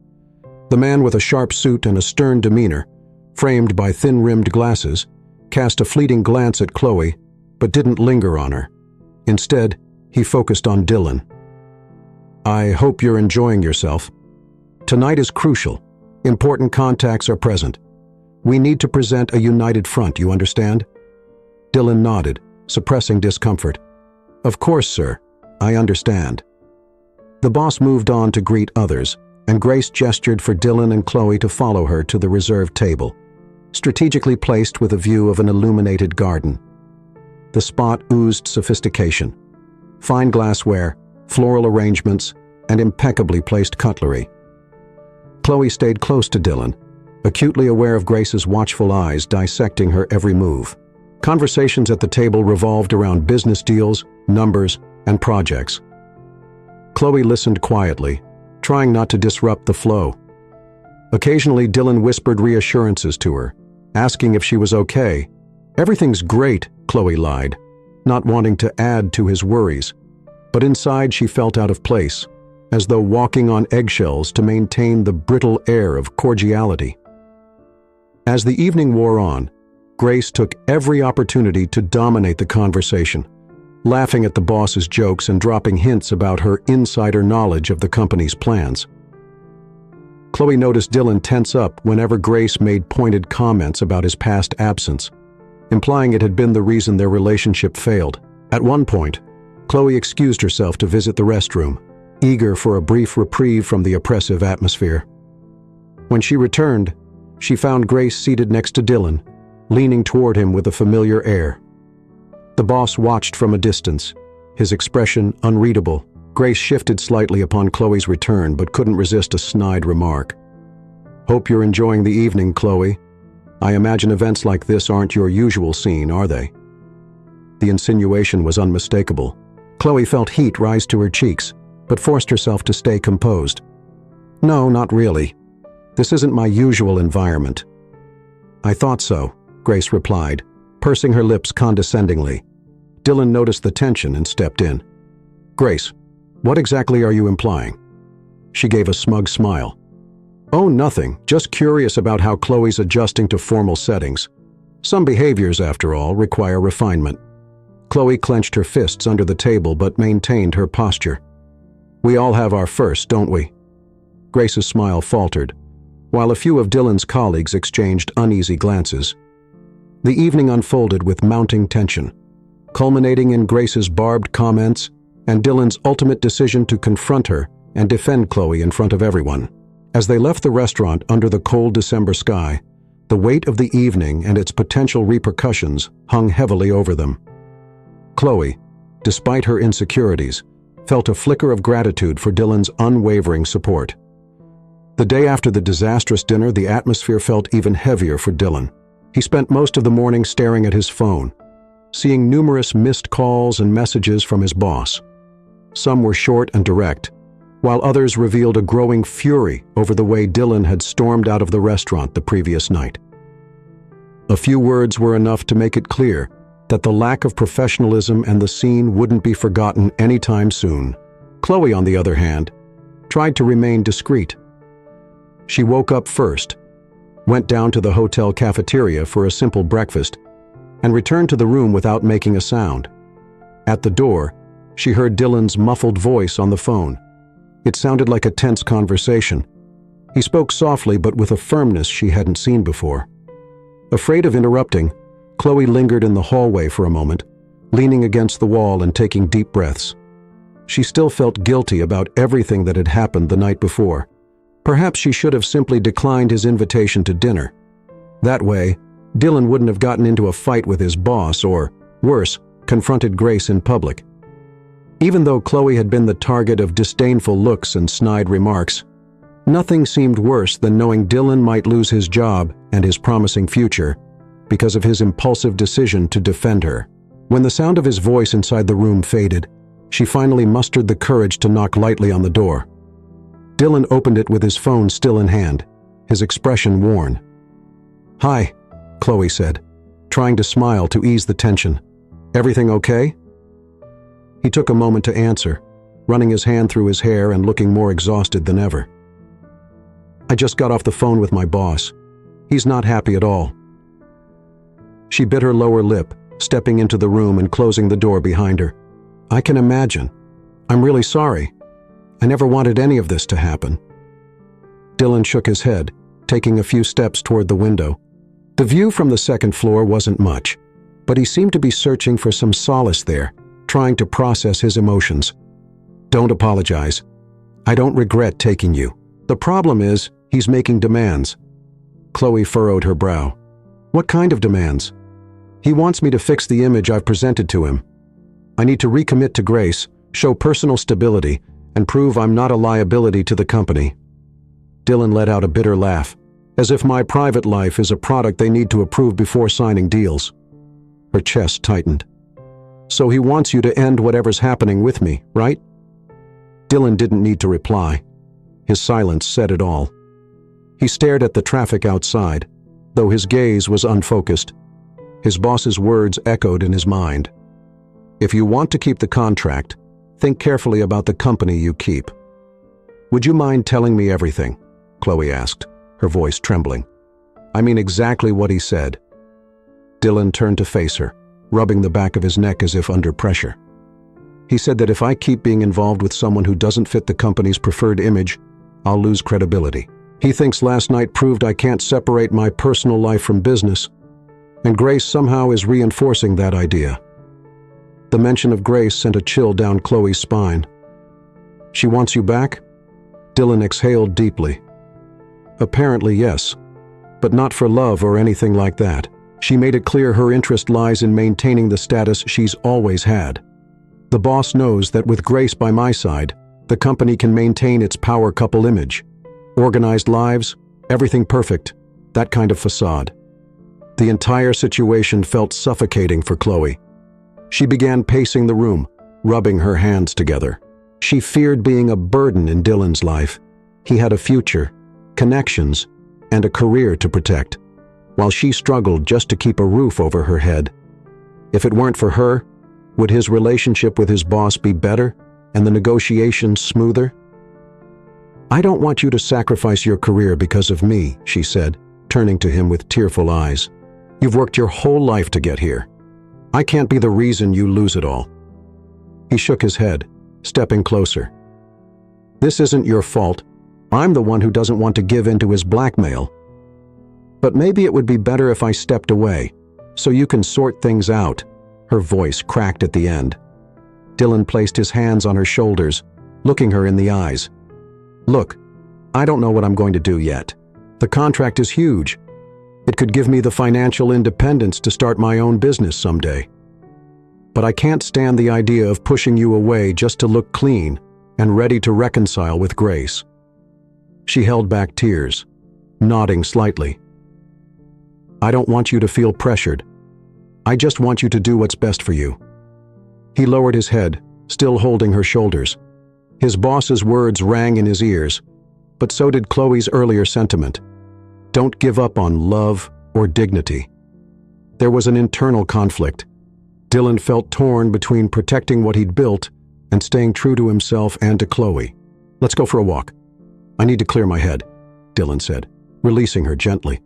The man with a sharp suit and a stern demeanor, framed by thin-rimmed glasses, cast a fleeting glance at Chloe, but didn't linger on her. Instead, he focused on Dylan. "I hope you're enjoying yourself. Tonight is crucial. Important contacts are present. We need to present a united front, you understand?" Dylan nodded, suppressing discomfort. "Of course, sir. I understand." The boss moved on to greet others, and Grace gestured for Dylan and Chloe to follow her to the reserved table, strategically placed with a view of an illuminated garden. The spot oozed sophistication. Fine glassware, floral arrangements, and impeccably placed cutlery. Chloe stayed close to Dylan, acutely aware of Grace's watchful eyes dissecting her every move. Conversations at the table revolved around business deals, numbers, and projects. Chloe listened quietly, trying not to disrupt the flow. Occasionally, Dylan whispered reassurances to her, asking if she was okay. "Everything's great," Chloe lied, not wanting to add to his worries. But inside she felt out of place, as though walking on eggshells to maintain the brittle air of cordiality. As the evening wore on, Grace took every opportunity to dominate the conversation, laughing at the boss's jokes and dropping hints about her insider knowledge of the company's plans. Chloe noticed Dylan tense up whenever Grace made pointed comments about his past absence, implying it had been the reason their relationship failed. At one point, Chloe excused herself to visit the restroom, eager for a brief reprieve from the oppressive atmosphere. When she returned, she found Grace seated next to Dylan, leaning toward him with a familiar air. The boss watched from a distance, his expression unreadable. Grace shifted slightly upon Chloe's return but couldn't resist a snide remark. "Hope you're enjoying the evening, Chloe. I imagine events like this aren't your usual scene, are they?" The insinuation was unmistakable. Chloe felt heat rise to her cheeks, but forced herself to stay composed. "No, not really. This isn't my usual environment." "I thought so," Grace replied, pursing her lips condescendingly. Dylan noticed the tension and stepped in. "Grace, what exactly are you implying?" She gave a smug smile. "Oh, nothing. Just curious about how Chloe's adjusting to formal settings. Some behaviors, after all, require refinement." Chloe clenched her fists under the table but maintained her posture. "We all have our first, don't we?" Grace's smile faltered, while a few of Dylan's colleagues exchanged uneasy glances. The evening unfolded with mounting tension, culminating in Grace's barbed comments and Dylan's ultimate decision to confront her and defend Chloe in front of everyone. As they left the restaurant under the cold December sky, the weight of the evening and its potential repercussions hung heavily over them. Chloe, despite her insecurities, felt a flicker of gratitude for Dylan's unwavering support. The day after the disastrous dinner, the atmosphere felt even heavier for Dylan. He spent most of the morning staring at his phone, seeing numerous missed calls and messages from his boss. Some were short and direct, while others revealed a growing fury over the way Dylan had stormed out of the restaurant the previous night. A few words were enough to make it clear that the lack of professionalism and the scene wouldn't be forgotten anytime soon. Chloe, on the other hand, tried to remain discreet. She woke up first, went down to the hotel cafeteria for a simple breakfast, and returned to the room without making a sound. At the door, she heard Dylan's muffled voice on the phone. It sounded like a tense conversation. He spoke softly but with a firmness she hadn't seen before. Afraid of interrupting, Chloe lingered in the hallway for a moment, leaning against the wall and taking deep breaths. She still felt guilty about everything that had happened the night before. Perhaps she should have simply declined his invitation to dinner. That way, Dylan wouldn't have gotten into a fight with his boss or, worse, confronted Grace in public. Even though Chloe had been the target of disdainful looks and snide remarks, Nothing seemed worse than knowing Dylan might lose his job and his promising future because of his impulsive decision to defend her. When the sound of his voice inside the room faded, she finally mustered the courage to knock lightly on the door. Dylan opened it with his phone still in hand, his expression worn. "Hi," Chloe said, trying to smile to ease the tension. "Everything okay?" He took a moment to answer, running his hand through his hair and looking more exhausted than ever. "I just got off the phone with my boss. He's not happy at all." She bit her lower lip, stepping into the room and closing the door behind her. "I can imagine. I'm really sorry. I never wanted any of this to happen." Dylan shook his head, taking a few steps toward the window. The view from the second floor wasn't much, but he seemed to be searching for some solace there, trying to process his emotions. "Don't apologize. I don't regret taking you. The problem is, he's making demands." Chloe furrowed her brow. "What kind of demands?" "He wants me to fix the image I've presented to him. I need to recommit to Grace, show personal stability, and prove I'm not a liability to the company." Dylan let out a bitter laugh, as if my private life is a product they need to approve before signing deals. Her chest tightened. "So he wants you to end whatever's happening with me, right?" Dylan didn't need to reply. His silence said it all. He stared at the traffic outside, though his gaze was unfocused. His boss's words echoed in his mind. "If you want to keep the contract, think carefully about the company you keep." "Would you mind telling me everything?" Chloe asked, her voice trembling. "I mean exactly what he said." Dylan turned to face her, rubbing the back of his neck as if under pressure. "He said that if I keep being involved with someone who doesn't fit the company's preferred image, I'll lose credibility. He thinks last night proved I can't separate my personal life from business, and Grace somehow is reinforcing that idea." The mention of Grace sent a chill down Chloe's spine. "She wants you back?" Dylan exhaled deeply. "Apparently, yes, but not for love or anything like that. She made it clear her interest lies in maintaining the status she's always had. The boss knows that with Grace by my side, the company can maintain its power couple image. Organized lives, everything perfect, that kind of facade." The entire situation felt suffocating for Chloe. She began pacing the room, rubbing her hands together. She feared being a burden in Dylan's life. He had a future, connections, and a career to protect, while she struggled just to keep a roof over her head. If it weren't for her, would his relationship with his boss be better and the negotiations smoother? "I don't want you to sacrifice your career because of me," she said, turning to him with tearful eyes. "You've worked your whole life to get here. I can't be the reason you lose it all." He shook his head, stepping closer. "This isn't your fault. I'm the one who doesn't want to give in to his blackmail. But maybe it would be better if I stepped away, so you can sort things out." Her voice cracked at the end. Dylan placed his hands on her shoulders, looking her in the eyes. "Look, I don't know what I'm going to do yet. The contract is huge. It could give me the financial independence to start my own business someday. But I can't stand the idea of pushing you away just to look clean and ready to reconcile with Grace." She held back tears, nodding slightly. "I don't want you to feel pressured. I just want you to do what's best for you." He lowered his head, still holding her shoulders. His boss's words rang in his ears, but so did Chloe's earlier sentiment. Don't give up on love or dignity. There was an internal conflict. Dylan felt torn between protecting what he'd built and staying true to himself and to Chloe. "Let's go for a walk. I need to clear my head," Dylan said, releasing her gently.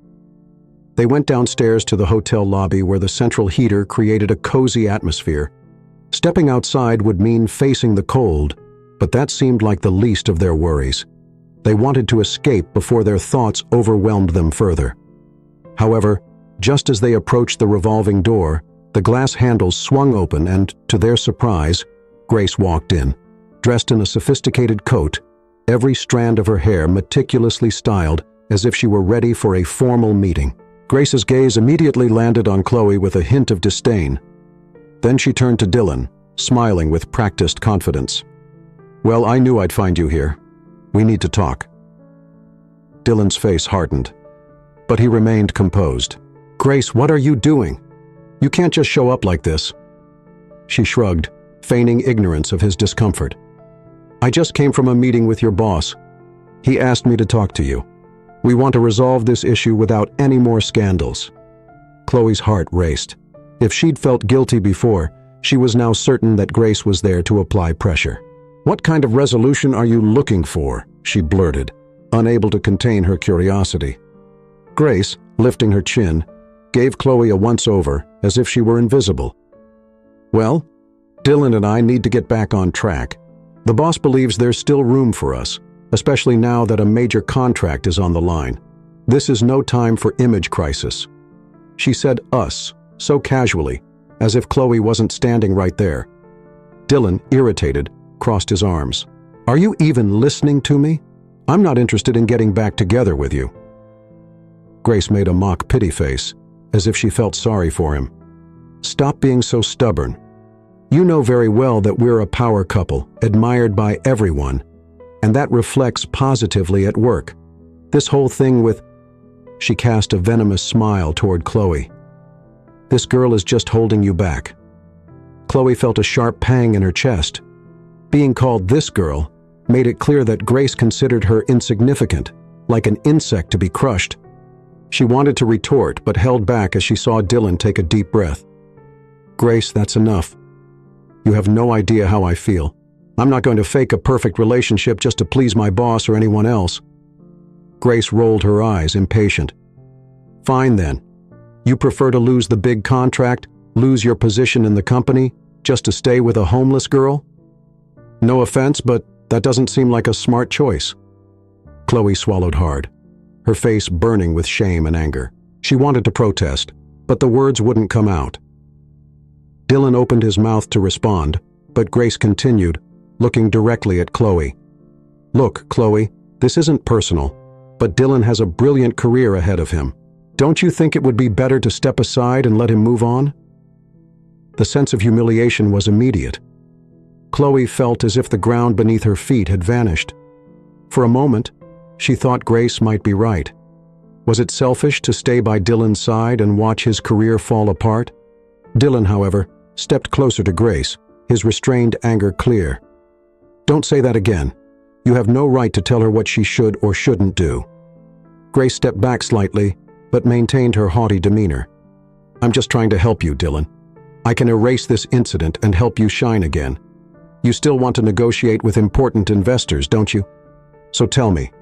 They went downstairs to the hotel lobby where the central heater created a cozy atmosphere. Stepping outside would mean facing the cold, but that seemed like the least of their worries. They wanted to escape before their thoughts overwhelmed them further. However, just as they approached the revolving door, the glass handles swung open and, to their surprise, Grace walked in, dressed in a sophisticated coat, every strand of her hair meticulously styled as if she were ready for a formal meeting. Grace's gaze immediately landed on Chloe with a hint of disdain. Then she turned to Dylan, smiling with practiced confidence. "Well, I knew I'd find you here. We need to talk." Dylan's face hardened, but he remained composed. "Grace, what are you doing? You can't just show up like this." She shrugged, feigning ignorance of his discomfort. "I just came from a meeting with your boss. He asked me to talk to you. We want to resolve this issue without any more scandals." Chloe's heart raced. If she'd felt guilty before, she was now certain that Grace was there to apply pressure. "What kind of resolution are you looking for?" she blurted, unable to contain her curiosity. Grace, lifting her chin, gave Chloe a once-over as if she were invisible. "Well, Dylan and I need to get back on track. The boss believes there's still room for us, especially now that a major contract is on the line. This is no time for image crisis." She said us, so casually, as if Chloe wasn't standing right there. Dylan, irritated, crossed his arms. "Are you even listening to me? I'm not interested in getting back together with you." Grace made a mock pity face, as if she felt sorry for him. "Stop being so stubborn. You know very well that we're a power couple, admired by everyone, and that reflects positively at work. This whole thing with—" She cast a venomous smile toward Chloe. "This girl is just holding you back." Chloe felt a sharp pang in her chest. Being called "this girl" made it clear that Grace considered her insignificant, like an insect to be crushed. She wanted to retort, but held back as she saw Dylan take a deep breath. "Grace, that's enough. You have no idea how I feel. I'm not going to fake a perfect relationship just to please my boss or anyone else." Grace rolled her eyes, impatient. "Fine then. You prefer to lose the big contract, lose your position in the company, just to stay with a homeless girl? No offense, but that doesn't seem like a smart choice." Chloe swallowed hard, her face burning with shame and anger. She wanted to protest, but the words wouldn't come out. Dylan opened his mouth to respond, but Grace continued, looking directly at Chloe. "Look, Chloe, this isn't personal, but Dylan has a brilliant career ahead of him. Don't you think it would be better to step aside and let him move on?" The sense of humiliation was immediate. Chloe felt as if the ground beneath her feet had vanished. For a moment, she thought Grace might be right. Was it selfish to stay by Dylan's side and watch his career fall apart? Dylan, however, stepped closer to Grace, his restrained anger clear. "Don't say that again. You have no right to tell her what she should or shouldn't do." Grace stepped back slightly, but maintained her haughty demeanor. "I'm just trying to help you, Dylan. I can erase this incident and help you shine again. You still want to negotiate with important investors, don't you? So tell me,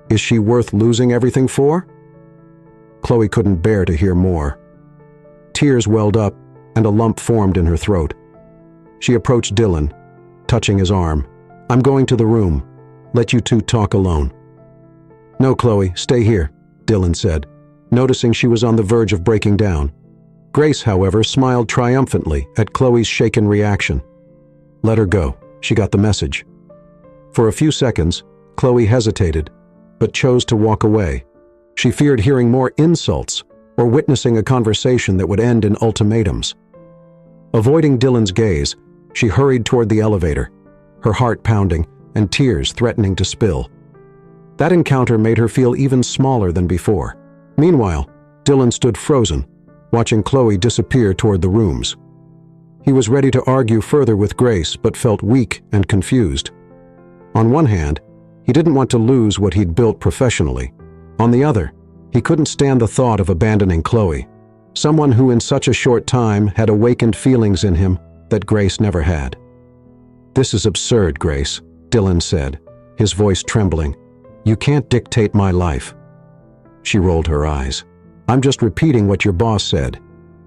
is she worth losing everything for?" Chloe couldn't bear to hear more. Tears welled up, and a lump formed in her throat. She approached Dylan, touching his arm. "I'm going to the room. Let you two talk alone." "No, Chloe, stay here," Dylan said, noticing she was on the verge of breaking down. Grace, however, smiled triumphantly at Chloe's shaken reaction. Let her go. She got the message. For a few seconds, Chloe hesitated, but chose to walk away. She feared hearing more insults or witnessing a conversation that would end in ultimatums. Avoiding Dylan's gaze, she hurried toward the elevator, her heart pounding and tears threatening to spill. That encounter made her feel even smaller than before. Meanwhile, Dylan stood frozen, watching Chloe disappear toward the rooms. He was ready to argue further with Grace, but felt weak and confused. On one hand, he didn't want to lose what he'd built professionally. On the other, he couldn't stand the thought of abandoning Chloe, someone who in such a short time had awakened feelings in him that Grace never had. "This is absurd, Grace," Dylan said, his voice trembling. "You can't dictate my life." She rolled her eyes. "I'm just repeating what your boss said.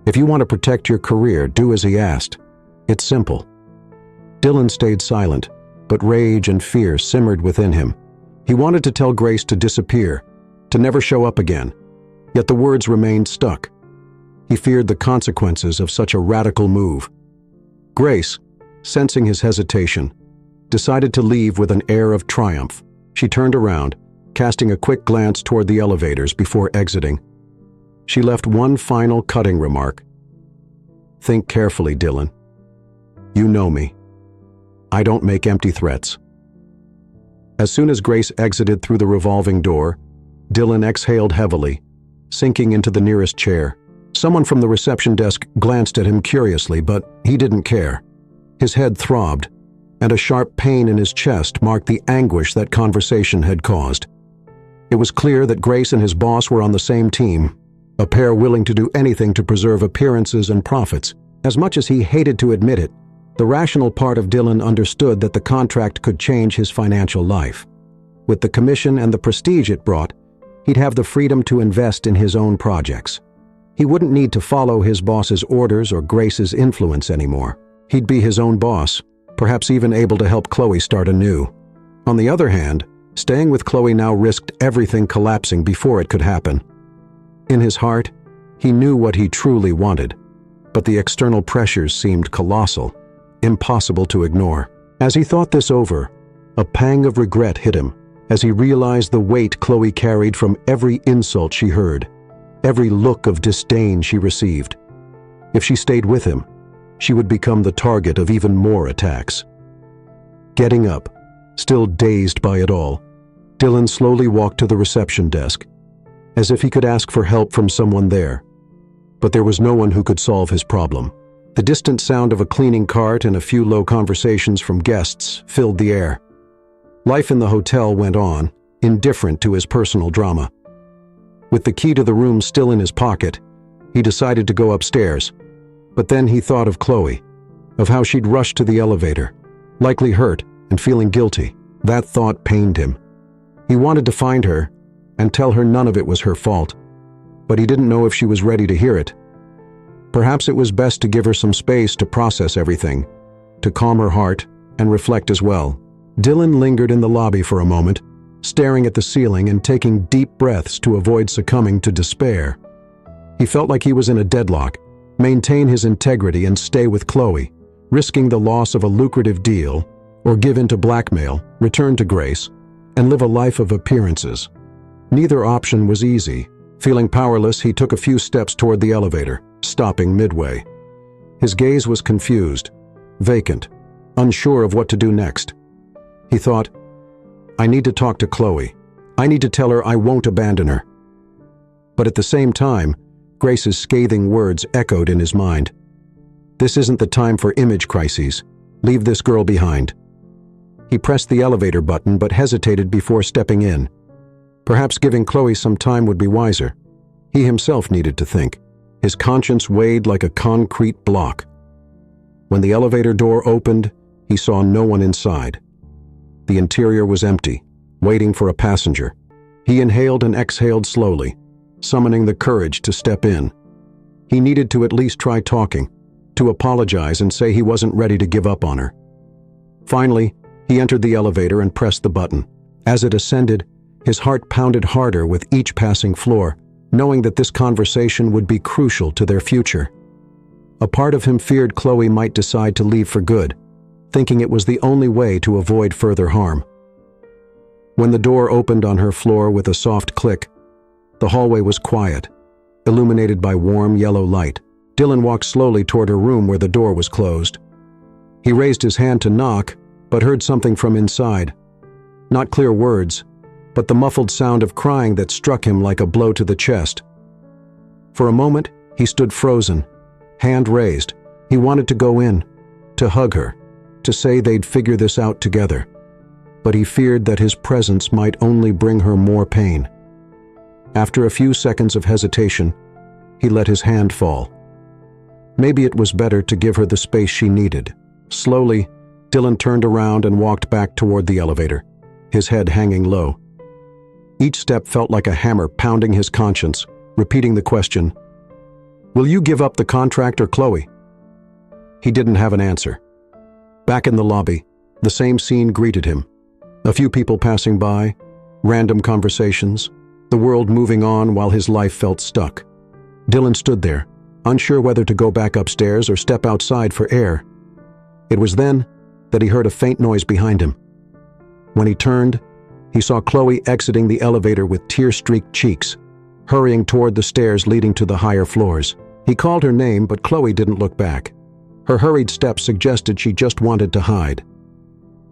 If you want to protect your career, do as he asked. It's simple." Dylan stayed silent, but rage and fear simmered within him. He wanted to tell Grace to disappear, to never show up again, yet the words remained stuck. He feared the consequences of such a radical move. Grace, sensing his hesitation, decided to leave with an air of triumph. She turned around, casting a quick glance toward the elevators before exiting. She left one final cutting remark. "Think carefully, Dylan. You know me. I don't make empty threats." As soon as Grace exited through the revolving door, Dylan exhaled heavily, sinking into the nearest chair. Someone from the reception desk glanced at him curiously, but he didn't care. His head throbbed, and a sharp pain in his chest marked the anguish that conversation had caused. It was clear that Grace and his boss were on the same team, a pair willing to do anything to preserve appearances and profits. As much as he hated to admit it, the rational part of Dylan understood that the contract could change his financial life. With the commission and the prestige it brought, he'd have the freedom to invest in his own projects. He wouldn't need to follow his boss's orders or Grace's influence anymore. He'd be his own boss, perhaps even able to help Chloe start anew. On the other hand, staying with Chloe now risked everything collapsing before it could happen. In his heart, he knew what he truly wanted, but the external pressures seemed colossal, impossible to ignore. As he thought this over, a pang of regret hit him as he realized the weight Chloe carried from every insult she heard, every look of disdain she received. If she stayed with him, she would become the target of even more attacks. Getting up, still dazed by it all, Dylan slowly walked to the reception desk, as if he could ask for help from someone there. But there was no one who could solve his problem. The distant sound of a cleaning cart and a few low conversations from guests filled the air. Life in the hotel went on, indifferent to his personal drama. With the key to the room still in his pocket, he decided to go upstairs. But then he thought of Chloe, of how she'd rushed to the elevator, likely hurt and feeling guilty. That thought pained him. He wanted to find her and tell her none of it was her fault, but he didn't know if she was ready to hear it. Perhaps it was best to give her some space to process everything, to calm her heart and reflect as well. Dylan lingered in the lobby for a moment, staring at the ceiling and taking deep breaths to avoid succumbing to despair. He felt like he was in a deadlock: maintain his integrity and stay with Chloe, risking the loss of a lucrative deal, or give in to blackmail, return to Grace, and live a life of appearances. Neither option was easy. Feeling powerless, he took a few steps toward the elevator, stopping midway. His gaze was confused, vacant, unsure of what to do next. He thought, I need to talk to Chloe. I need to tell her I won't abandon her. But at the same time, Grace's scathing words echoed in his mind. This isn't the time for image crises. Leave this girl behind. He pressed the elevator button but hesitated before stepping in. Perhaps giving Chloe some time would be wiser. He himself needed to think. His conscience weighed like a concrete block. When the elevator door opened, he saw no one inside. The interior was empty, waiting for a passenger. He inhaled and exhaled slowly, summoning the courage to step in. He needed to at least try talking, to apologize and say he wasn't ready to give up on her. Finally, he entered the elevator and pressed the button. As it ascended, his heart pounded harder with each passing floor, knowing that this conversation would be crucial to their future. A part of him feared Chloe might decide to leave for good, thinking it was the only way to avoid further harm. When the door opened on her floor with a soft click, the hallway was quiet, illuminated by warm yellow light. Dylan walked slowly toward her room where the door was closed. He raised his hand to knock, but heard something from inside. Not clear words, but the muffled sound of crying that struck him like a blow to the chest. For a moment, he stood frozen, hand raised. He wanted to go in, to hug her, to say they'd figure this out together. But he feared that his presence might only bring her more pain. After a few seconds of hesitation, he let his hand fall. Maybe it was better to give her the space she needed. Slowly, Dylan turned around and walked back toward the elevator, his head hanging low. Each step felt like a hammer pounding his conscience, repeating the question, "Will you give up the contract or Chloe?" He didn't have an answer. Back in the lobby, the same scene greeted him. A few people passing by, random conversations, the world moving on while his life felt stuck. Dylan stood there, unsure whether to go back upstairs or step outside for air. It was then that he heard a faint noise behind him. When he turned, he saw Chloe exiting the elevator with tear-streaked cheeks, hurrying toward the stairs leading to the higher floors. He called her name, but Chloe didn't look back. Her hurried steps suggested she just wanted to hide.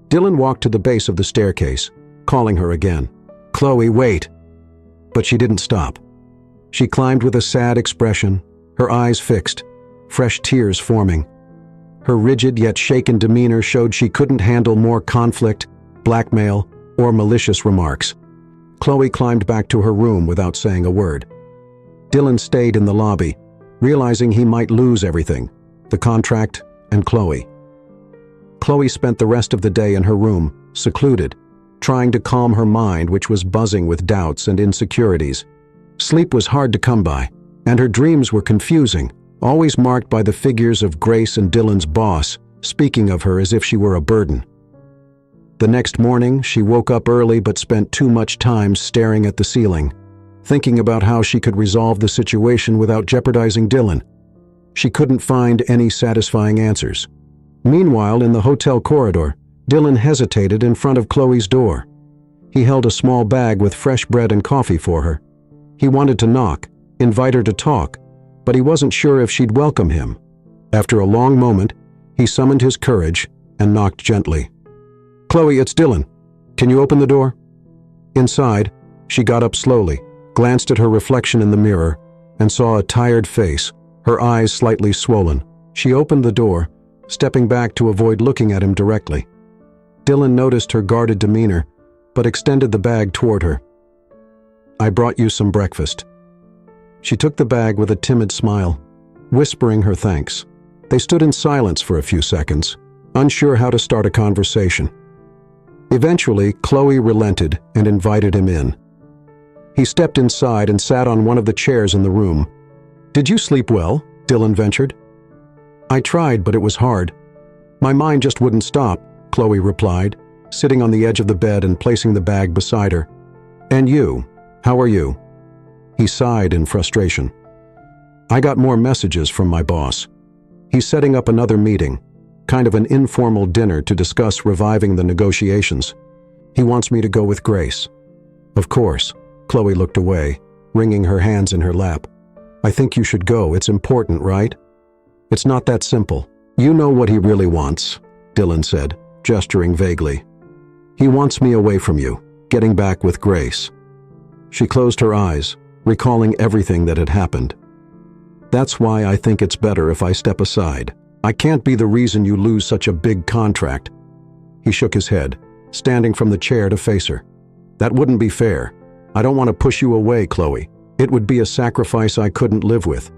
Dylan walked to the base of the staircase, calling her again. "Chloe, wait!" But she didn't stop. She climbed with a sad expression, her eyes fixed, fresh tears forming. Her rigid yet shaken demeanor showed she couldn't handle more conflict, blackmail, or malicious remarks. Chloe climbed back to her room without saying a word. Dylan stayed in the lobby, realizing he might lose everything, the contract and Chloe. Chloe spent the rest of the day in her room, secluded, trying to calm her mind, which was buzzing with doubts and insecurities. Sleep was hard to come by, and her dreams were confusing, always marked by the figures of Grace and Dylan's boss, speaking of her as if she were a burden. The next morning, she woke up early but spent too much time staring at the ceiling, thinking about how she could resolve the situation without jeopardizing Dylan. She couldn't find any satisfying answers. Meanwhile, in the hotel corridor, Dylan hesitated in front of Chloe's door. He held a small bag with fresh bread and coffee for her. He wanted to knock, invite her to talk, but he wasn't sure if she'd welcome him. After a long moment, he summoned his courage and knocked gently. "Chloe, it's Dylan. Can you open the door?" Inside, she got up slowly, glanced at her reflection in the mirror, and saw a tired face, her eyes slightly swollen. She opened the door, stepping back to avoid looking at him directly. Dylan noticed her guarded demeanor, but extended the bag toward her. "I brought you some breakfast." She took the bag with a timid smile, whispering her thanks. They stood in silence for a few seconds, unsure how to start a conversation. Eventually, Chloe relented and invited him in. He stepped inside and sat on one of the chairs in the room. "Did you sleep well?" Dylan ventured. "I tried, but it was hard. My mind just wouldn't stop," Chloe replied, sitting on the edge of the bed and placing the bag beside her. "And you? How are you?" He sighed in frustration. "I got more messages from my boss. He's setting up another meeting, kind of an informal dinner to discuss reviving the negotiations. He wants me to go with Grace." "Of course." Chloe looked away, wringing her hands in her lap. "I think you should go. It's important, right?" "It's not that simple. You know what he really wants," Dylan said, gesturing vaguely. "He wants me away from you, getting back with Grace." She closed her eyes, recalling everything that had happened. "That's why I think it's better if I step aside. I can't be the reason you lose such a big contract." He shook his head, standing from the chair to face her. "That wouldn't be fair. I don't want to push you away, Chloe. It would be a sacrifice I couldn't live with."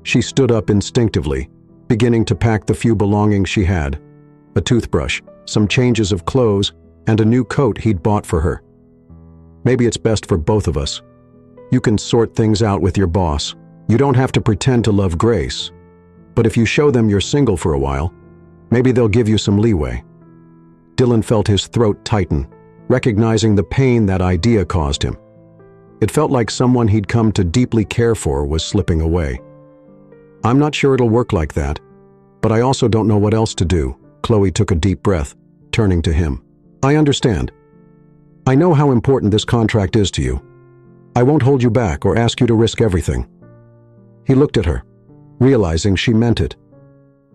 She stood up instinctively, beginning to pack the few belongings she had: a toothbrush, some changes of clothes, and a new coat he'd bought for her. "Maybe it's best for both of us. You can sort things out with your boss. You don't have to pretend to love Grace. But if you show them you're single for a while, maybe they'll give you some leeway." Dylan felt his throat tighten, recognizing the pain that idea caused him. It felt like someone he'd come to deeply care for was slipping away. "I'm not sure it'll work like that, but I also don't know what else to do." Chloe took a deep breath, turning to him. "I understand. I know how important this contract is to you. I won't hold you back or ask you to risk everything." He looked at her, realizing she meant it.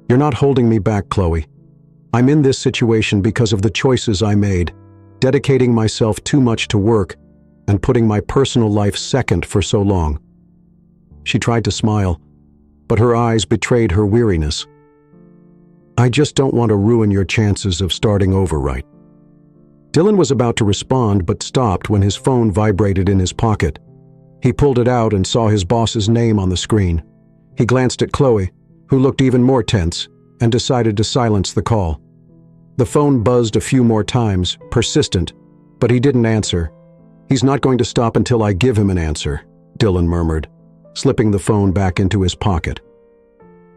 "You're not holding me back, Chloe. I'm in this situation because of the choices I made, dedicating myself too much to work and putting my personal life second for so long." She tried to smile, but her eyes betrayed her weariness. "I just don't want to ruin your chances of starting over right." Dylan was about to respond but stopped when his phone vibrated in his pocket. He pulled it out and saw his boss's name on the screen. He glanced at Chloe, who looked even more tense, and decided to silence the call. The phone buzzed a few more times, persistent, but he didn't answer. "He's not going to stop until I give him an answer," Dylan murmured, slipping the phone back into his pocket.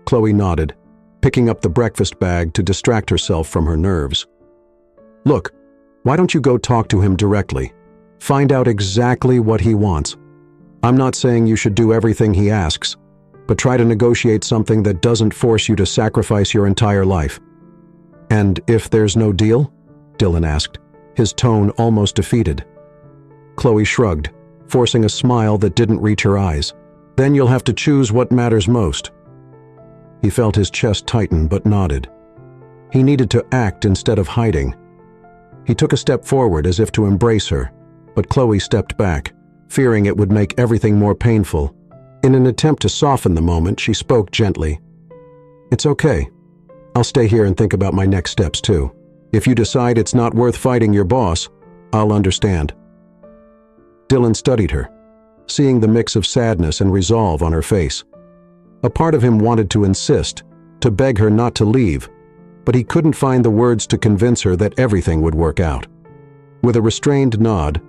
Chloe nodded, picking up the breakfast bag to distract herself from her nerves. "Look, why don't you go talk to him directly? Find out exactly what he wants. I'm not saying you should do everything he asks, but try to negotiate something that doesn't force you to sacrifice your entire life." "And if there's no deal?" Dylan asked, his tone almost defeated. Chloe shrugged, forcing a smile that didn't reach her eyes. "Then you'll have to choose what matters most." He felt his chest tighten but nodded. He needed to act instead of hiding. He took a step forward as if to embrace her, but Chloe stepped back, fearing it would make everything more painful. In an attempt to soften the moment, she spoke gently. "It's okay. I'll stay here and think about my next steps too. If you decide it's not worth fighting your boss, I'll understand." Dylan studied her, seeing the mix of sadness and resolve on her face. A part of him wanted to insist, to beg her not to leave, but he couldn't find the words to convince her that everything would work out. With a restrained nod,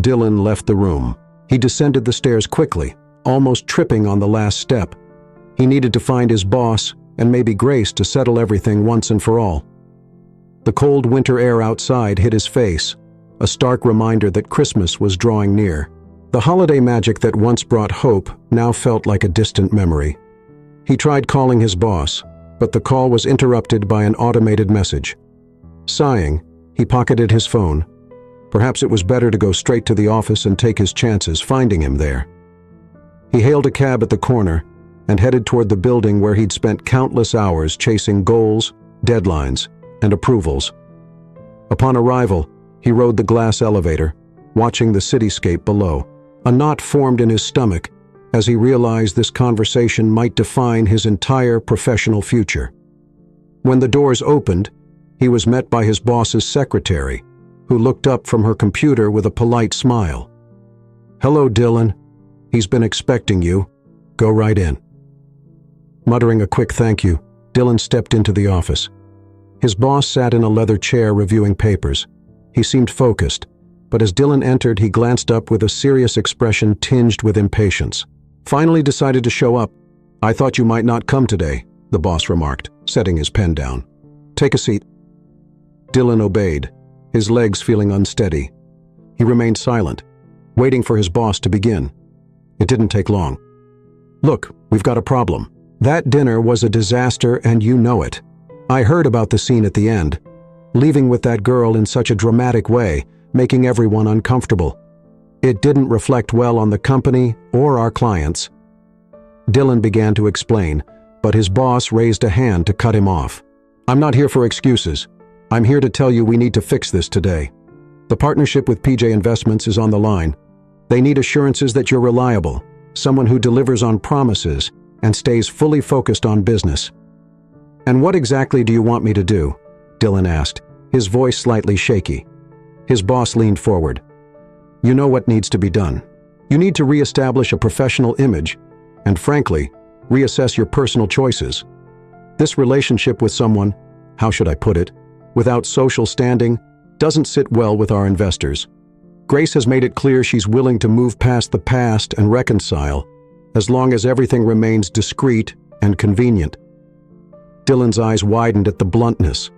Dylan left the room. He descended the stairs quickly, almost tripping on the last step. He needed to find his boss and maybe Grace to settle everything once and for all. The cold winter air outside hit his face, a stark reminder that Christmas was drawing near. The holiday magic that once brought hope now felt like a distant memory. He tried calling his boss, but the call was interrupted by an automated message. Sighing, he pocketed his phone. Perhaps it was better to go straight to the office and take his chances finding him there. He hailed a cab at the corner and headed toward the building where he'd spent countless hours chasing goals, deadlines, and approvals. Upon arrival, he rode the glass elevator, watching the cityscape below. A knot formed in his stomach as he realized this conversation might define his entire professional future. When the doors opened, he was met by his boss's secretary, who looked up from her computer with a polite smile. "Hello, Dylan. He's been expecting you. Go right in." Muttering a quick thank you, Dylan stepped into the office. His boss sat in a leather chair reviewing papers. He seemed focused, but as Dylan entered, he glanced up with a serious expression tinged with impatience. "Finally decided to show up. I thought you might not come today," the boss remarked, setting his pen down. "Take a seat." Dylan obeyed, his legs feeling unsteady. He remained silent, waiting for his boss to begin. It didn't take long. "Look, we've got a problem. That dinner was a disaster and you know it. I heard about the scene at the end. Leaving with that girl in such a dramatic way, making everyone uncomfortable. It didn't reflect well on the company or our clients." Dylan began to explain, but his boss raised a hand to cut him off. "I'm not here for excuses. I'm here to tell you we need to fix this today. The partnership with PJ Investments is on the line. They need assurances that you're reliable, someone who delivers on promises and stays fully focused on business." "And what exactly do you want me to do?" Dylan asked, his voice slightly shaky. His boss leaned forward. "You know what needs to be done. You need to reestablish a professional image and, frankly, reassess your personal choices. This relationship with someone, how should I put it, without social standing, doesn't sit well with our investors. Grace has made it clear she's willing to move past the past and reconcile, as long as everything remains discreet and convenient." Dylan's eyes widened at the bluntness,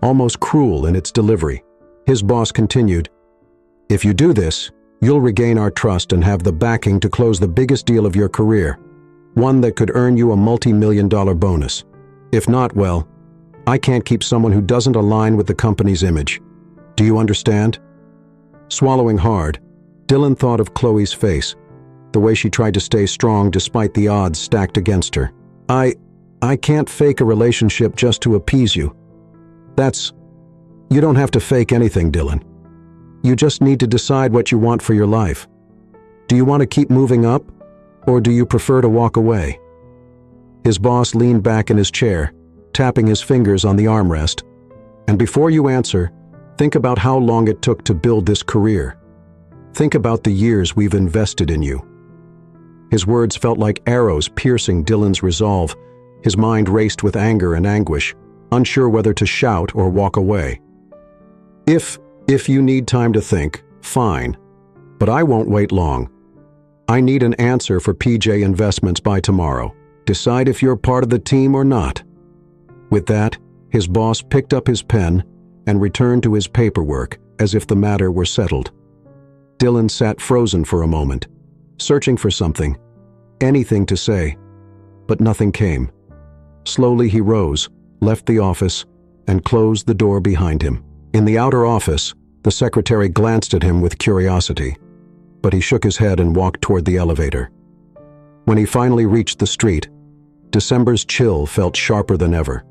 almost cruel in its delivery. His boss continued, "If you do this, you'll regain our trust and have the backing to close the biggest deal of your career, one that could earn you a multi-million-dollar bonus. If not, well, I can't keep someone who doesn't align with the company's image. Do you understand?" Swallowing hard, Dylan thought of Chloe's face, the way she tried to stay strong despite the odds stacked against her. I can't fake a relationship just to appease you. You don't have to fake anything, Dylan. You just need to decide what you want for your life. Do you want to keep moving up, or do you prefer to walk away?" His boss leaned back in his chair, tapping his fingers on the armrest. "And before you answer, think about how long it took to build this career. Think about the years we've invested in you." His words felt like arrows piercing Dylan's resolve. His mind raced with anger and anguish, unsure whether to shout or walk away. If you need time to think, fine, but I won't wait long. I need an answer for PJ Investments by tomorrow. Decide if you're part of the team or not." With that, his boss picked up his pen and returned to his paperwork as if the matter were settled. Dylan sat frozen for a moment, searching for something, anything to say, but nothing came. Slowly he rose, left the office, and closed the door behind him. In the outer office, the secretary glanced at him with curiosity, but he shook his head and walked toward the elevator. When he finally reached the street, December's chill felt sharper than ever.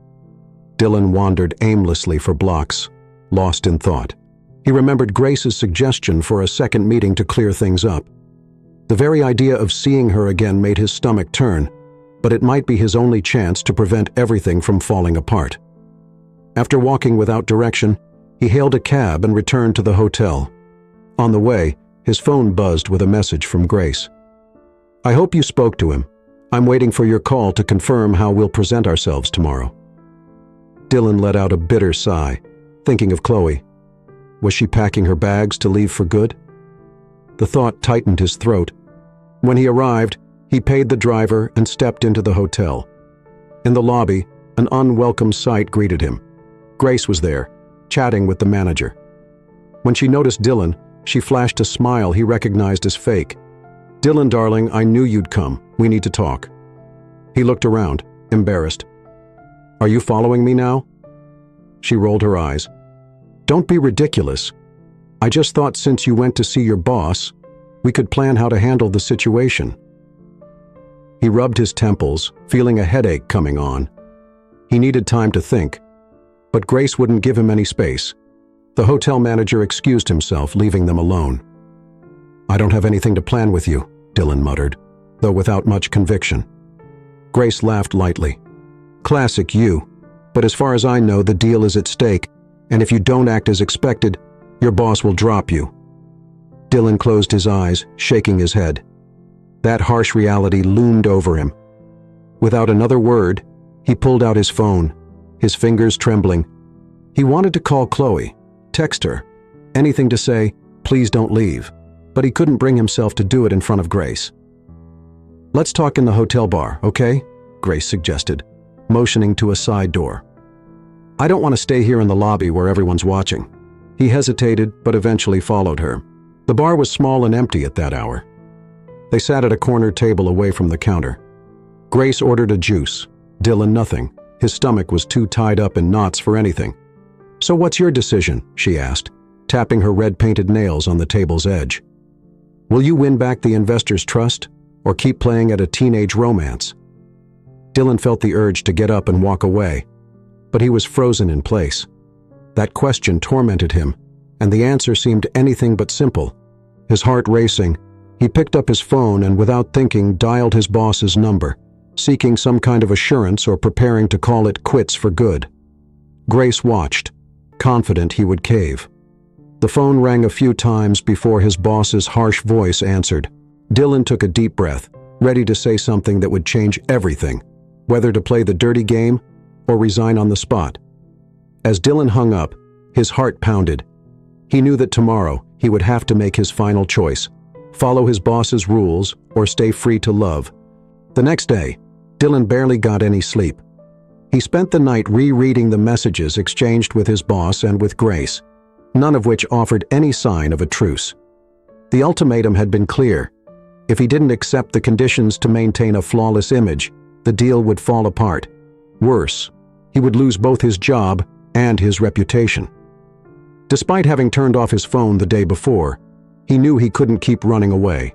Dylan wandered aimlessly for blocks, lost in thought. He remembered Grace's suggestion for a second meeting to clear things up, The very idea of seeing her again made his stomach turn, but it might be his only chance to prevent everything from falling apart. After walking without direction, he hailed a cab and returned to the hotel. On the way, his phone buzzed with a message from Grace. "I hope you spoke to him. I'm waiting for your call to confirm how we'll present ourselves tomorrow." Dylan let out a bitter sigh, thinking of Chloe. Was she packing her bags to leave for good? The thought tightened his throat. When he arrived, he paid the driver and stepped into the hotel. In the lobby, an unwelcome sight greeted him. Grace was there, chatting with the manager. When she noticed Dylan, she flashed a smile he recognized as fake. "Dylan, darling, I knew you'd come. We need to talk." He looked around, embarrassed. "Are you following me now?" She rolled her eyes. "Don't be ridiculous. I just thought since you went to see your boss, we could plan how to handle the situation." He rubbed his temples, feeling a headache coming on. He needed time to think, but Grace wouldn't give him any space. The hotel manager excused himself, leaving them alone. "I don't have anything to plan with you," Dylan muttered, though without much conviction. Grace laughed lightly. "Classic you, but as far as I know, the deal is at stake, and if you don't act as expected, your boss will drop you." Dylan closed his eyes, shaking his head. That harsh reality loomed over him. Without another word, he pulled out his phone, his fingers trembling. He wanted to call Chloe, text her, anything to say, "Please don't leave," but he couldn't bring himself to do it in front of Grace. "Let's talk in the hotel bar, okay?" Grace suggested, motioning to a side door. "I don't want to stay here in the lobby where everyone's watching." He hesitated, but eventually followed her. The bar was small and empty at that hour. They sat at a corner table away from the counter. Grace ordered a juice, Dylan nothing. His stomach was too tied up in knots for anything. "So what's your decision?" she asked, tapping her red-painted nails on the table's edge. "Will you win back the investors' trust, or keep playing at a teenage romance?" Dylan felt the urge to get up and walk away, but he was frozen in place. That question tormented him, and the answer seemed anything but simple. His heart racing, he picked up his phone and without thinking dialed his boss's number, seeking some kind of assurance or preparing to call it quits for good. Grace watched, confident he would cave. The phone rang a few times before his boss's harsh voice answered. Dylan took a deep breath, ready to say something that would change everything, whether to play the dirty game or resign on the spot. As Dylan hung up, his heart pounded. He knew that tomorrow he would have to make his final choice, follow his boss's rules or stay free to love. The next day, Dylan barely got any sleep. He spent the night rereading the messages exchanged with his boss and with Grace, none of which offered any sign of a truce. The ultimatum had been clear. If he didn't accept the conditions to maintain a flawless image, the deal would fall apart. Worse, he would lose both his job and his reputation. Despite having turned off his phone the day before, he knew he couldn't keep running away.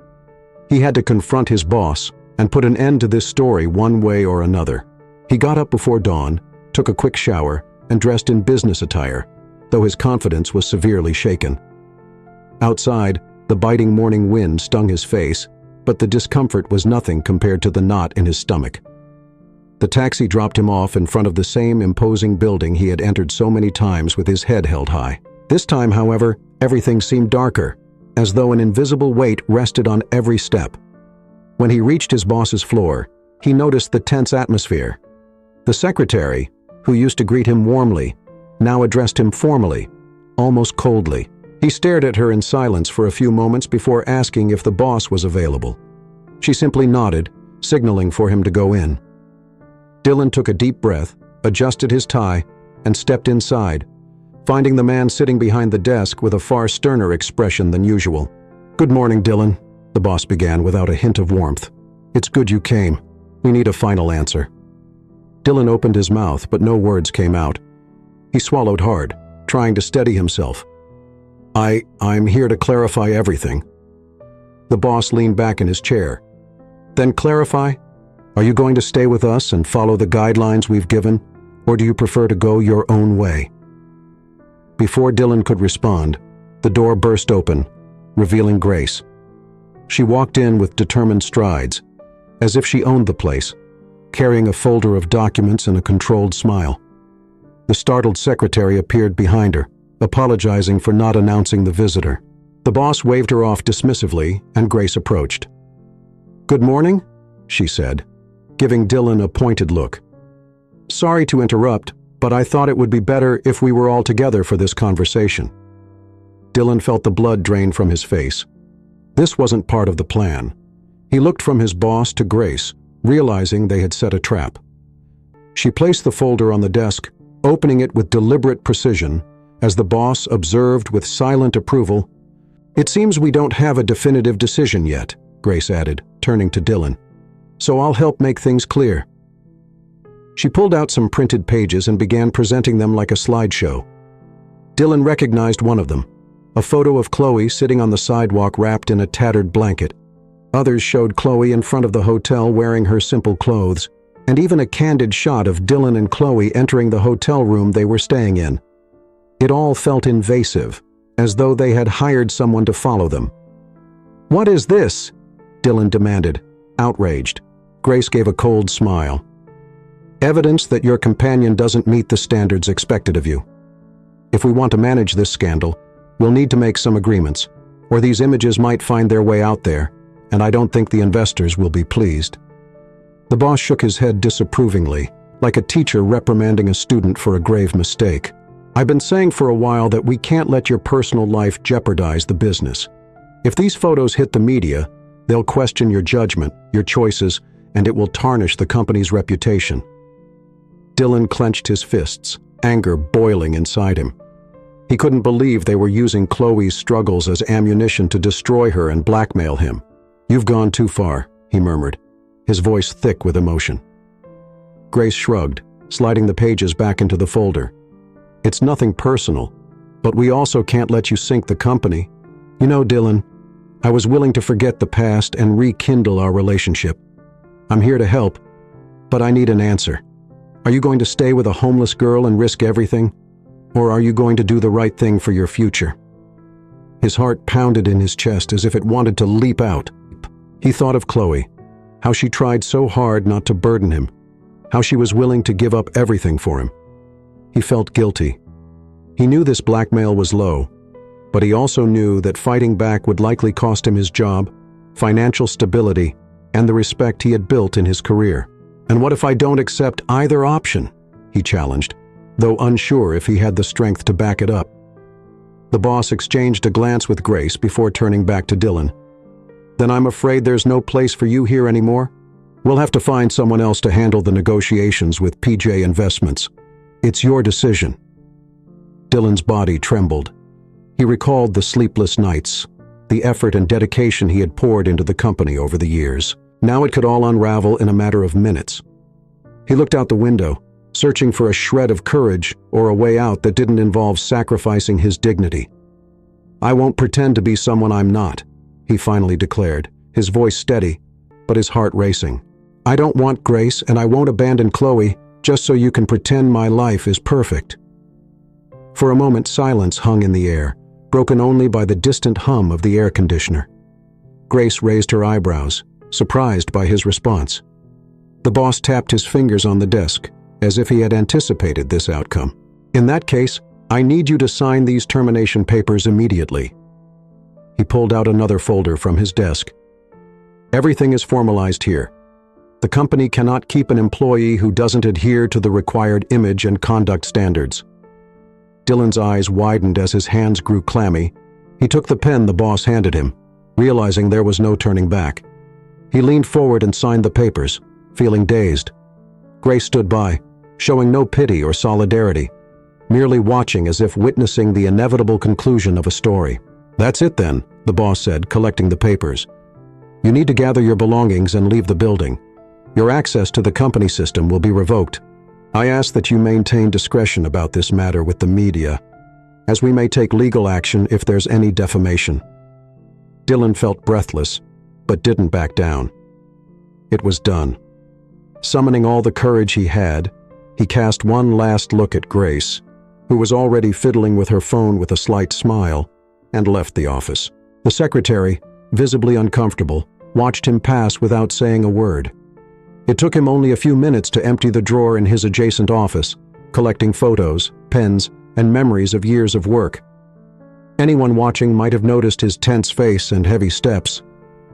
He had to confront his boss and put an end to this story one way or another. He got up before dawn, took a quick shower, and dressed in business attire, though his confidence was severely shaken. Outside, the biting morning wind stung his face, but the discomfort was nothing compared to the knot in his stomach. The taxi dropped him off in front of the same imposing building he had entered so many times with his head held high. This time, however, everything seemed darker, as though an invisible weight rested on every step. When he reached his boss's floor, he noticed the tense atmosphere. The secretary, who used to greet him warmly, now addressed him formally, almost coldly. He stared at her in silence for a few moments before asking if the boss was available. She simply nodded, signaling for him to go in. Dylan took a deep breath, adjusted his tie, and stepped inside, finding the man sitting behind the desk with a far sterner expression than usual. "Good morning, Dylan," the boss began without a hint of warmth. "It's good you came. We need a final answer." Dylan opened his mouth, but no words came out. He swallowed hard, trying to steady himself. I'm here to clarify everything." The boss leaned back in his chair. "Then clarify? Are you going to stay with us and follow the guidelines we've given, or do you prefer to go your own way?" Before Dylan could respond, the door burst open, revealing Grace. She walked in with determined strides, as if she owned the place, carrying a folder of documents and a controlled smile. The startled secretary appeared behind her, apologizing for not announcing the visitor. The boss waved her off dismissively, and Grace approached. "Good morning," she said, giving Dylan a pointed look. "Sorry to interrupt, but I thought it would be better if we were all together for this conversation." Dylan felt the blood drain from his face. This wasn't part of the plan. He looked from his boss to Grace, realizing they had set a trap. She placed the folder on the desk, opening it with deliberate precision, as the boss observed with silent approval. "It seems we don't have a definitive decision yet," Grace added, turning to Dylan. "So I'll help make things clear." She pulled out some printed pages and began presenting them like a slideshow. Dylan recognized one of them, a photo of Chloe sitting on the sidewalk wrapped in a tattered blanket. Others showed Chloe in front of the hotel wearing her simple clothes, and even a candid shot of Dylan and Chloe entering the hotel room they were staying in. It all felt invasive, as though they had hired someone to follow them. "What is this?" Dylan demanded, outraged. Grace gave a cold smile. "Evidence that your companion doesn't meet the standards expected of you. If we want to manage this scandal, we'll need to make some agreements, or these images might find their way out there, and I don't think the investors will be pleased." The boss shook his head disapprovingly, like a teacher reprimanding a student for a grave mistake. "I've been saying for a while that we can't let your personal life jeopardize the business. If these photos hit the media, they'll question your judgment, your choices, and it will tarnish the company's reputation." Dylan clenched his fists, anger boiling inside him. He couldn't believe they were using Chloe's struggles as ammunition to destroy her and blackmail him. "You've gone too far," he murmured, his voice thick with emotion. Grace shrugged, sliding the pages back into the folder. "It's nothing personal, but we also can't let you sink the company. You know, Dylan, I was willing to forget the past and rekindle our relationship. I'm here to help, but I need an answer. Are you going to stay with a homeless girl and risk everything? Or are you going to do the right thing for your future?" His heart pounded in his chest as if it wanted to leap out. He thought of Chloe, how she tried so hard not to burden him, how she was willing to give up everything for him. He felt guilty. He knew this blackmail was low, but he also knew that fighting back would likely cost him his job, financial stability, and the respect he had built in his career. "And what if I don't accept either option?" he challenged, though unsure if he had the strength to back it up. The boss exchanged a glance with Grace before turning back to Dylan. "Then I'm afraid there's no place for you here anymore. We'll have to find someone else to handle the negotiations with PJ Investments. It's your decision." Dylan's body trembled. He recalled the sleepless nights, the effort and dedication he had poured into the company over the years. Now it could all unravel in a matter of minutes. He looked out the window, searching for a shred of courage or a way out that didn't involve sacrificing his dignity. "I won't pretend to be someone I'm not," he finally declared, his voice steady, but his heart racing. "I don't want Grace, and I won't abandon Chloe just so you can pretend my life is perfect." For a moment, silence hung in the air, broken only by the distant hum of the air conditioner. Grace raised her eyebrows, surprised by his response. The boss tapped his fingers on the desk, as if he had anticipated this outcome. "In that case, I need you to sign these termination papers immediately." He pulled out another folder from his desk. "Everything is formalized here. The company cannot keep an employee who doesn't adhere to the required image and conduct standards." Dylan's eyes widened as his hands grew clammy. He took the pen the boss handed him, realizing there was no turning back. He leaned forward and signed the papers, feeling dazed. Grace stood by, showing no pity or solidarity, merely watching as if witnessing the inevitable conclusion of a story. "That's it then," the boss said, collecting the papers. "You need to gather your belongings and leave the building. Your access to the company system will be revoked. I ask that you maintain discretion about this matter with the media, as we may take legal action if there's any defamation." Dylan felt breathless, but didn't back down. It was done. Summoning all the courage he had, he cast one last look at Grace, who was already fiddling with her phone with a slight smile, and left the office. The secretary, visibly uncomfortable, watched him pass without saying a word. It took him only a few minutes to empty the drawer in his adjacent office, collecting photos, pens, and memories of years of work. Anyone watching might have noticed his tense face and heavy steps,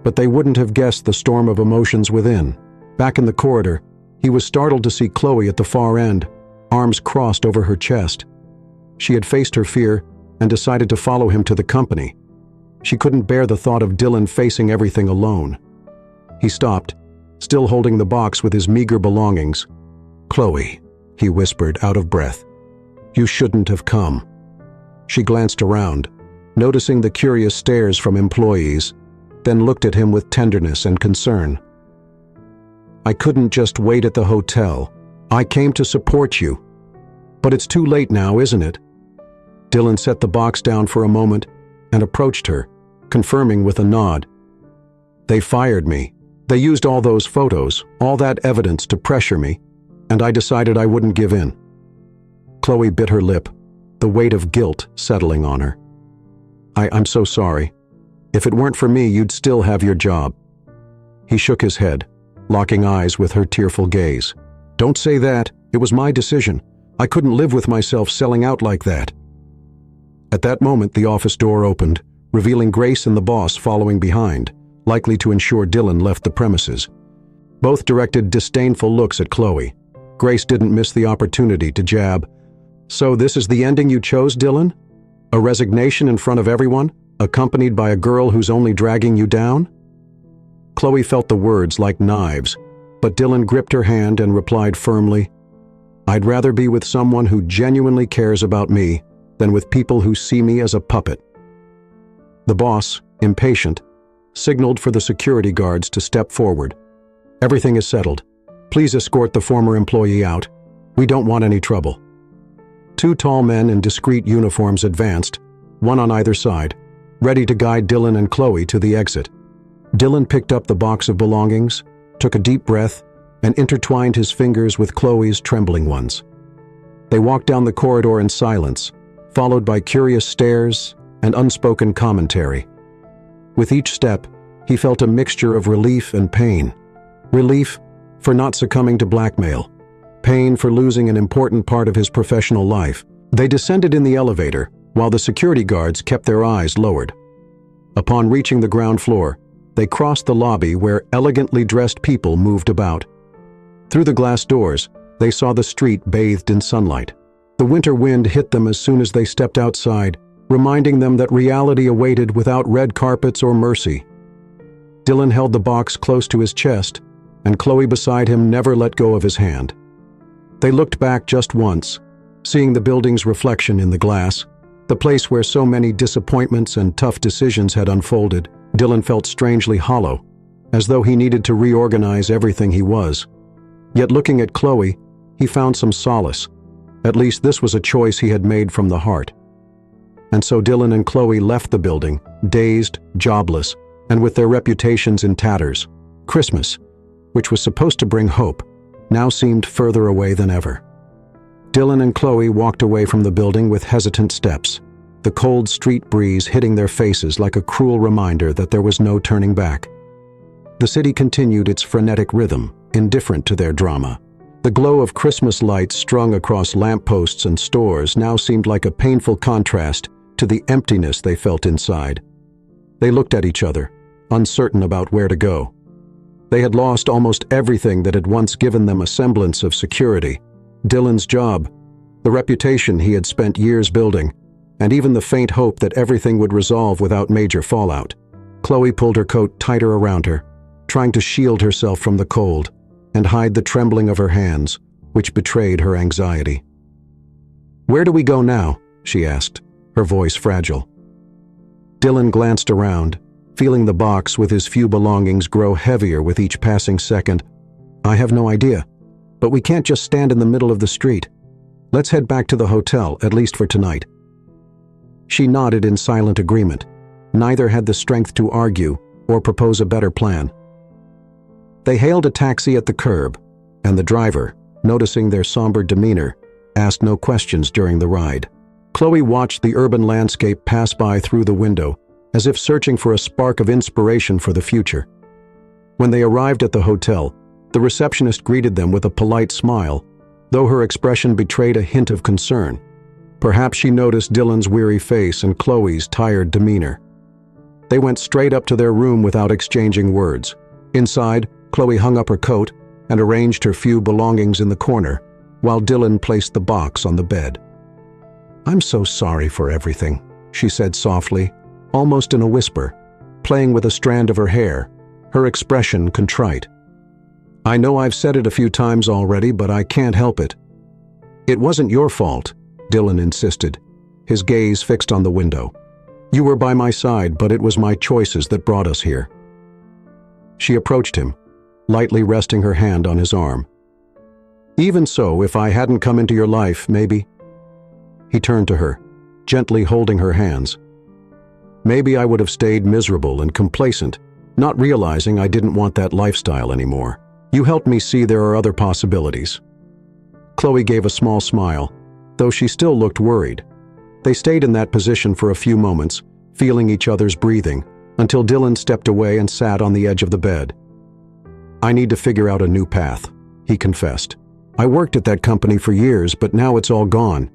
but they wouldn't have guessed the storm of emotions within. Back in the corridor, he was startled to see Chloe at the far end, arms crossed over her chest. She had faced her fear and decided to follow him to the company. She couldn't bear the thought of Dylan facing everything alone. He stopped, still holding the box with his meager belongings. "Chloe," he whispered, out of breath. "You shouldn't have come." She glanced around, noticing the curious stares from employees, then looked at him with tenderness and concern. "I couldn't just wait at the hotel. I came to support you. But it's too late now, isn't it?" Dylan set the box down for a moment and approached her, confirming with a nod. "They fired me. They used all those photos, all that evidence to pressure me, and I decided I wouldn't give in." Chloe bit her lip, the weight of guilt settling on her. I'm so sorry. If it weren't for me, you'd still have your job." He shook his head, locking eyes with her tearful gaze. "Don't say that. It was my decision. I couldn't live with myself selling out like that." At that moment, the office door opened, revealing Grace and the boss following behind, likely to ensure Dylan left the premises. Both directed disdainful looks at Chloe. Grace didn't miss the opportunity to jab. "So this is the ending you chose, Dylan? A resignation in front of everyone, accompanied by a girl who's only dragging you down?" Chloe felt the words like knives, but Dylan gripped her hand and replied firmly, "I'd rather be with someone who genuinely cares about me than with people who see me as a puppet." The boss, impatient, signaled for the security guards to step forward. "Everything is settled. Please escort the former employee out. We don't want any trouble." Two tall men in discreet uniforms advanced, one on either side, ready to guide Dylan and Chloe to the exit. Dylan picked up the box of belongings, took a deep breath, and intertwined his fingers with Chloe's trembling ones. They walked down the corridor in silence, followed by curious stares and unspoken commentary. With each step, he felt a mixture of relief and pain. Relief for not succumbing to blackmail. Pain for losing an important part of his professional life. They descended in the elevator, while the security guards kept their eyes lowered. Upon reaching the ground floor, they crossed the lobby where elegantly dressed people moved about. Through the glass doors, they saw the street bathed in sunlight. The winter wind hit them as soon as they stepped outside, reminding them that reality awaited without red carpets or mercy. Dylan held the box close to his chest, and Chloe beside him never let go of his hand. They looked back just once, seeing the building's reflection in the glass, the place where so many disappointments and tough decisions had unfolded. Dylan felt strangely hollow, as though he needed to reorganize everything he was. Yet looking at Chloe, he found some solace. At least this was a choice he had made from the heart. And so Dylan and Chloe left the building, dazed, jobless, and with their reputations in tatters. Christmas, which was supposed to bring hope, now seemed further away than ever. Dylan and Chloe walked away from the building with hesitant steps, the cold street breeze hitting their faces like a cruel reminder that there was no turning back. The city continued its frenetic rhythm, indifferent to their drama. The glow of Christmas lights strung across lampposts and stores now seemed like a painful contrast to the emptiness they felt inside. They looked at each other, uncertain about where to go. They had lost almost everything that had once given them a semblance of security. Dylan's job, the reputation he had spent years building, and even the faint hope that everything would resolve without major fallout. Chloe pulled her coat tighter around her, trying to shield herself from the cold and hide the trembling of her hands, which betrayed her anxiety. "Where do we go now?" she asked, her voice fragile. Dylan glanced around, feeling the box with his few belongings grow heavier with each passing second. "I have no idea, but we can't just stand in the middle of the street. Let's head back to the hotel, at least for tonight." She nodded in silent agreement. Neither had the strength to argue or propose a better plan. They hailed a taxi at the curb, and the driver, noticing their somber demeanor, asked no questions during the ride. Chloe watched the urban landscape pass by through the window, as if searching for a spark of inspiration for the future. When they arrived at the hotel, the receptionist greeted them with a polite smile, though her expression betrayed a hint of concern. Perhaps she noticed Dylan's weary face and Chloe's tired demeanor. They went straight up to their room without exchanging words. Inside, Chloe hung up her coat and arranged her few belongings in the corner, while Dylan placed the box on the bed. "I'm so sorry for everything," she said softly, almost in a whisper, playing with a strand of her hair, her expression contrite. "I know I've said it a few times already, but I can't help it." "It wasn't your fault," Dylan insisted, his gaze fixed on the window. "You were by my side, but it was my choices that brought us here." She approached him, lightly resting her hand on his arm. "Even so, if I hadn't come into your life, maybe—" He turned to her, gently holding her hands. "Maybe I would have stayed miserable and complacent, not realizing I didn't want that lifestyle anymore. You helped me see there are other possibilities." Chloe gave a small smile, though she still looked worried. They stayed in that position for a few moments, feeling each other's breathing, until Dylan stepped away and sat on the edge of the bed. "I need to figure out a new path," he confessed. "I worked at that company for years, but now it's all gone.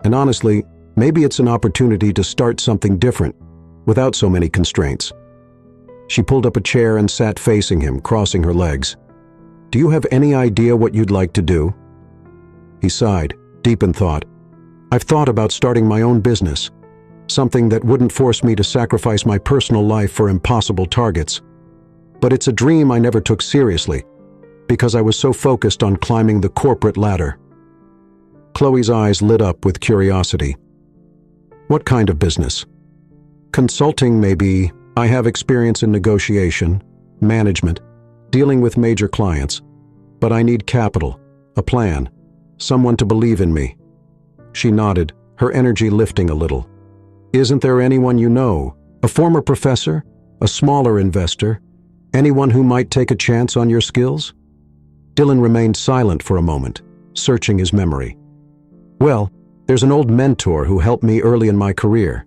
And honestly, maybe it's an opportunity to start something different, without so many constraints." She pulled up a chair and sat facing him, crossing her legs. "Do you have any idea what you'd like to do?" He sighed, deep in thought. "I've thought about starting my own business, something that wouldn't force me to sacrifice my personal life for impossible targets. But it's a dream I never took seriously, because I was so focused on climbing the corporate ladder." Chloe's eyes lit up with curiosity. "What kind of business?" "Consulting, maybe. I have experience in negotiation, management, dealing with major clients. But I need capital, a plan, someone to believe in me." She nodded, her energy lifting a little. "Isn't there anyone you know? A former professor? A smaller investor? Anyone who might take a chance on your skills?" Dylan remained silent for a moment, searching his memory. "Well, there's an old mentor who helped me early in my career.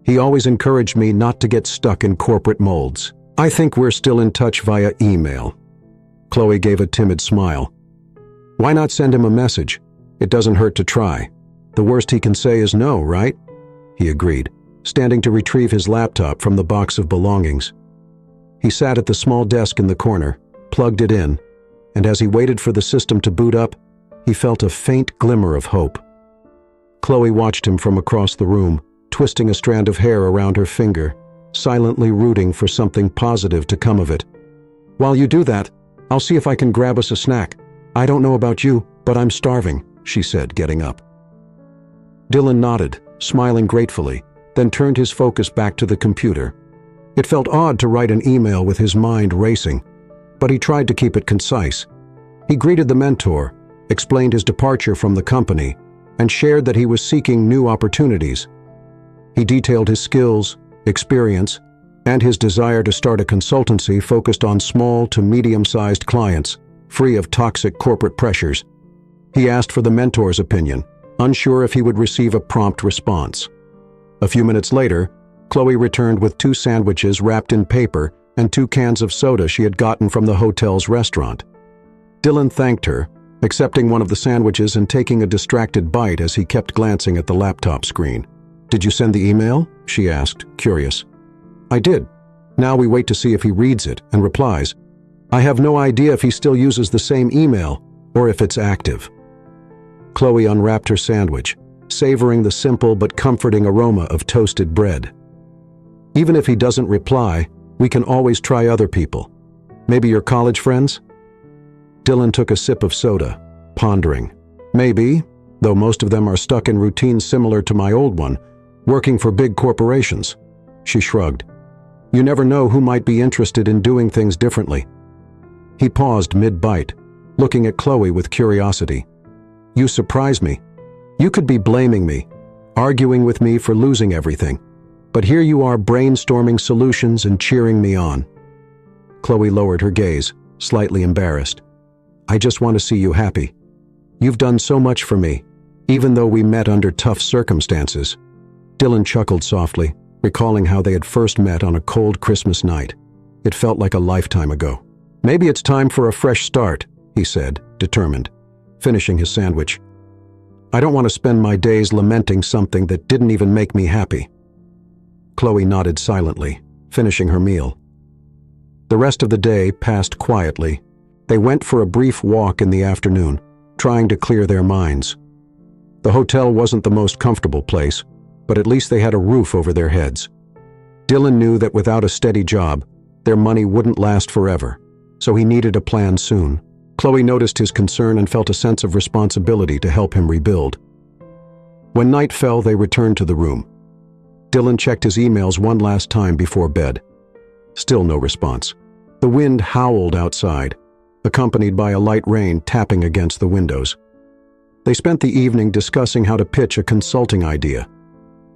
He always encouraged me not to get stuck in corporate molds. I think we're still in touch via email." Chloe gave a timid smile. "Why not send him a message? It doesn't hurt to try. The worst he can say is no, right?" He agreed, standing to retrieve his laptop from the box of belongings. He sat at the small desk in the corner, plugged it in, and as he waited for the system to boot up, he felt a faint glimmer of hope. Chloe watched him from across the room, twisting a strand of hair around her finger, silently rooting for something positive to come of it. "While you do that, I'll see if I can grab us a snack. I don't know about you, but I'm starving," she said, getting up. Dylan nodded, smiling gratefully, then turned his focus back to the computer. It felt odd to write an email with his mind racing, but he tried to keep it concise. He greeted the mentor, explained his departure from the company, and shared that he was seeking new opportunities. He detailed his skills, experience, and his desire to start a consultancy focused on small to medium-sized clients, free of toxic corporate pressures. He asked for the mentor's opinion, unsure if he would receive a prompt response. A few minutes later, Chloe returned with 2 sandwiches wrapped in paper and 2 cans of soda she had gotten from the hotel's restaurant. Dylan thanked her, accepting one of the sandwiches and taking a distracted bite as he kept glancing at the laptop screen. "Did you send the email?" she asked, curious. "I did. Now we wait to see if he reads it and replies. I have no idea if he still uses the same email or if it's active." Chloe unwrapped her sandwich, savoring the simple but comforting aroma of toasted bread. "Even if he doesn't reply, we can always try other people. Maybe your college friends?" Dylan took a sip of soda, pondering. "Maybe, though most of them are stuck in routines similar to my old one, working for big corporations." She shrugged. "You never know who might be interested in doing things differently." He paused mid-bite, looking at Chloe with curiosity. "You surprise me. You could be blaming me, arguing with me for losing everything. But here you are brainstorming solutions and cheering me on." Chloe lowered her gaze, slightly embarrassed. "I just want to see you happy. You've done so much for me, even though we met under tough circumstances." Dylan chuckled softly, recalling how they had first met on a cold Christmas night. It felt like a lifetime ago. "Maybe it's time for a fresh start," he said, determined, finishing his sandwich. "I don't want to spend my days lamenting something that didn't even make me happy." Chloe nodded silently, finishing her meal. The rest of the day passed quietly. They went for a brief walk in the afternoon, trying to clear their minds. The hotel wasn't the most comfortable place, but at least they had a roof over their heads. Dylan knew that without a steady job, their money wouldn't last forever, so he needed a plan soon. Chloe noticed his concern and felt a sense of responsibility to help him rebuild. When night fell, they returned to the room. Dylan checked his emails one last time before bed. Still no response. The wind howled outside, accompanied by a light rain tapping against the windows. They spent the evening discussing how to pitch a consulting idea.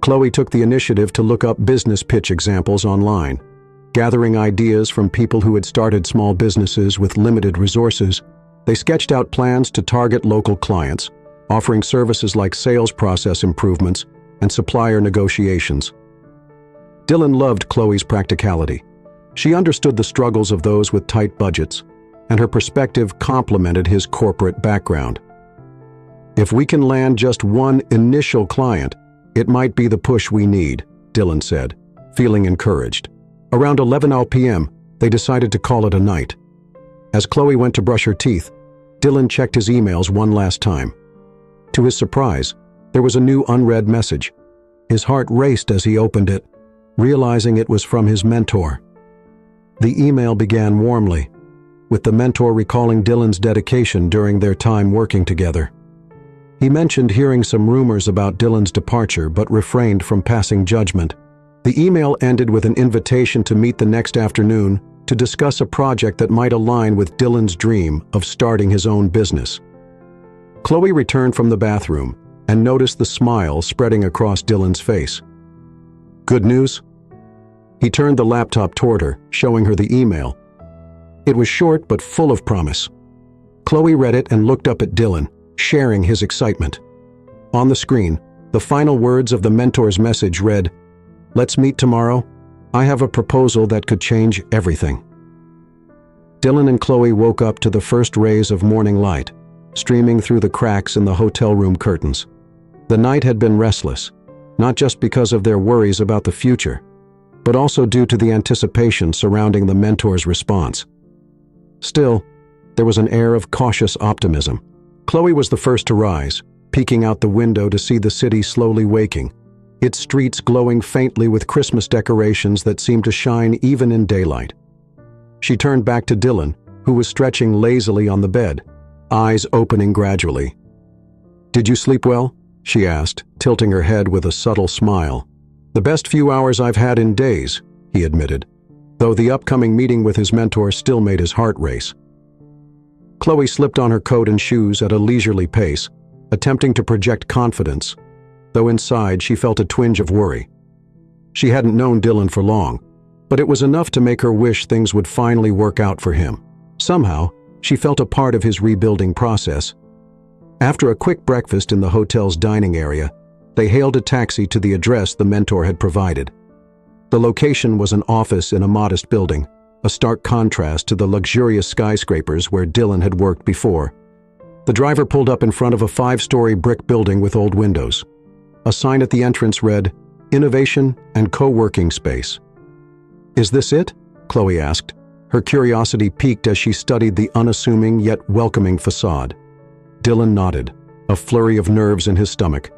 Chloe took the initiative to look up business pitch examples online. Gathering ideas from people who had started small businesses with limited resources, they sketched out plans to target local clients, offering services like sales process improvements and supplier negotiations. Dylan loved Chloe's practicality. She understood the struggles of those with tight budgets, and her perspective complemented his corporate background. "If we can land just one initial client, it might be the push we need," Dylan said, feeling encouraged. Around 11 p.m., they decided to call it a night. As Chloe went to brush her teeth, Dylan checked his emails one last time. To his surprise, there was a new unread message. His heart raced as he opened it, realizing it was from his mentor. The email began warmly, with the mentor recalling Dylan's dedication during their time working together. He mentioned hearing some rumors about Dylan's departure but refrained from passing judgment. The email ended with an invitation to meet the next afternoon to discuss a project that might align with Dylan's dream of starting his own business. Chloe returned from the bathroom and noticed the smile spreading across Dylan's face. "Good news?" He turned the laptop toward her, showing her the email. It was short but full of promise. Chloe read it and looked up at Dylan, sharing his excitement. On the screen, the final words of the mentor's message read, "Let's meet tomorrow. I have a proposal that could change everything." Dylan and Chloe woke up to the first rays of morning light, streaming through the cracks in the hotel room curtains. The night had been restless, not just because of their worries about the future, but also due to the anticipation surrounding the mentor's response. Still, there was an air of cautious optimism. Chloe was the first to rise, peeking out the window to see the city slowly waking, its streets glowing faintly with Christmas decorations that seemed to shine even in daylight. She turned back to Dylan, who was stretching lazily on the bed, eyes opening gradually. "Did you sleep well?" she asked, tilting her head with a subtle smile. "The best few hours I've had in days," he admitted, though the upcoming meeting with his mentor still made his heart race. Chloe slipped on her coat and shoes at a leisurely pace, attempting to project confidence, though inside she felt a twinge of worry. She hadn't known Dylan for long, but it was enough to make her wish things would finally work out for him. Somehow, she felt a part of his rebuilding process. After a quick breakfast in the hotel's dining area, they hailed a taxi to the address the mentor had provided. The location was an office in a modest building, a stark contrast to the luxurious skyscrapers where Dylan had worked before. The driver pulled up in front of a 5-story brick building with old windows. A sign at the entrance read, "Innovation and Co-working Space." "Is this it?" Chloe asked. Her curiosity piqued as she studied the unassuming yet welcoming facade. Dylan nodded, a flurry of nerves in his stomach.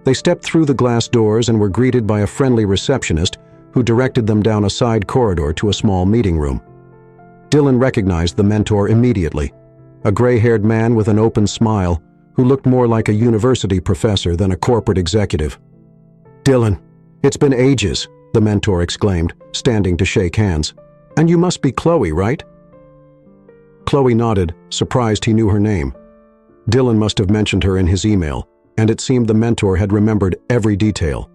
They stepped through the glass doors and were greeted by a friendly receptionist who directed them down a side corridor to a small meeting room. Dylan recognized the mentor immediately, a gray-haired man with an open smile who looked more like a university professor than a corporate executive. "Dylan, it's been ages," the mentor exclaimed, standing to shake hands. "And you must be Chloe, right?" Chloe nodded, surprised he knew her name. Dylan must have mentioned her in his email, and it seemed the mentor had remembered every detail.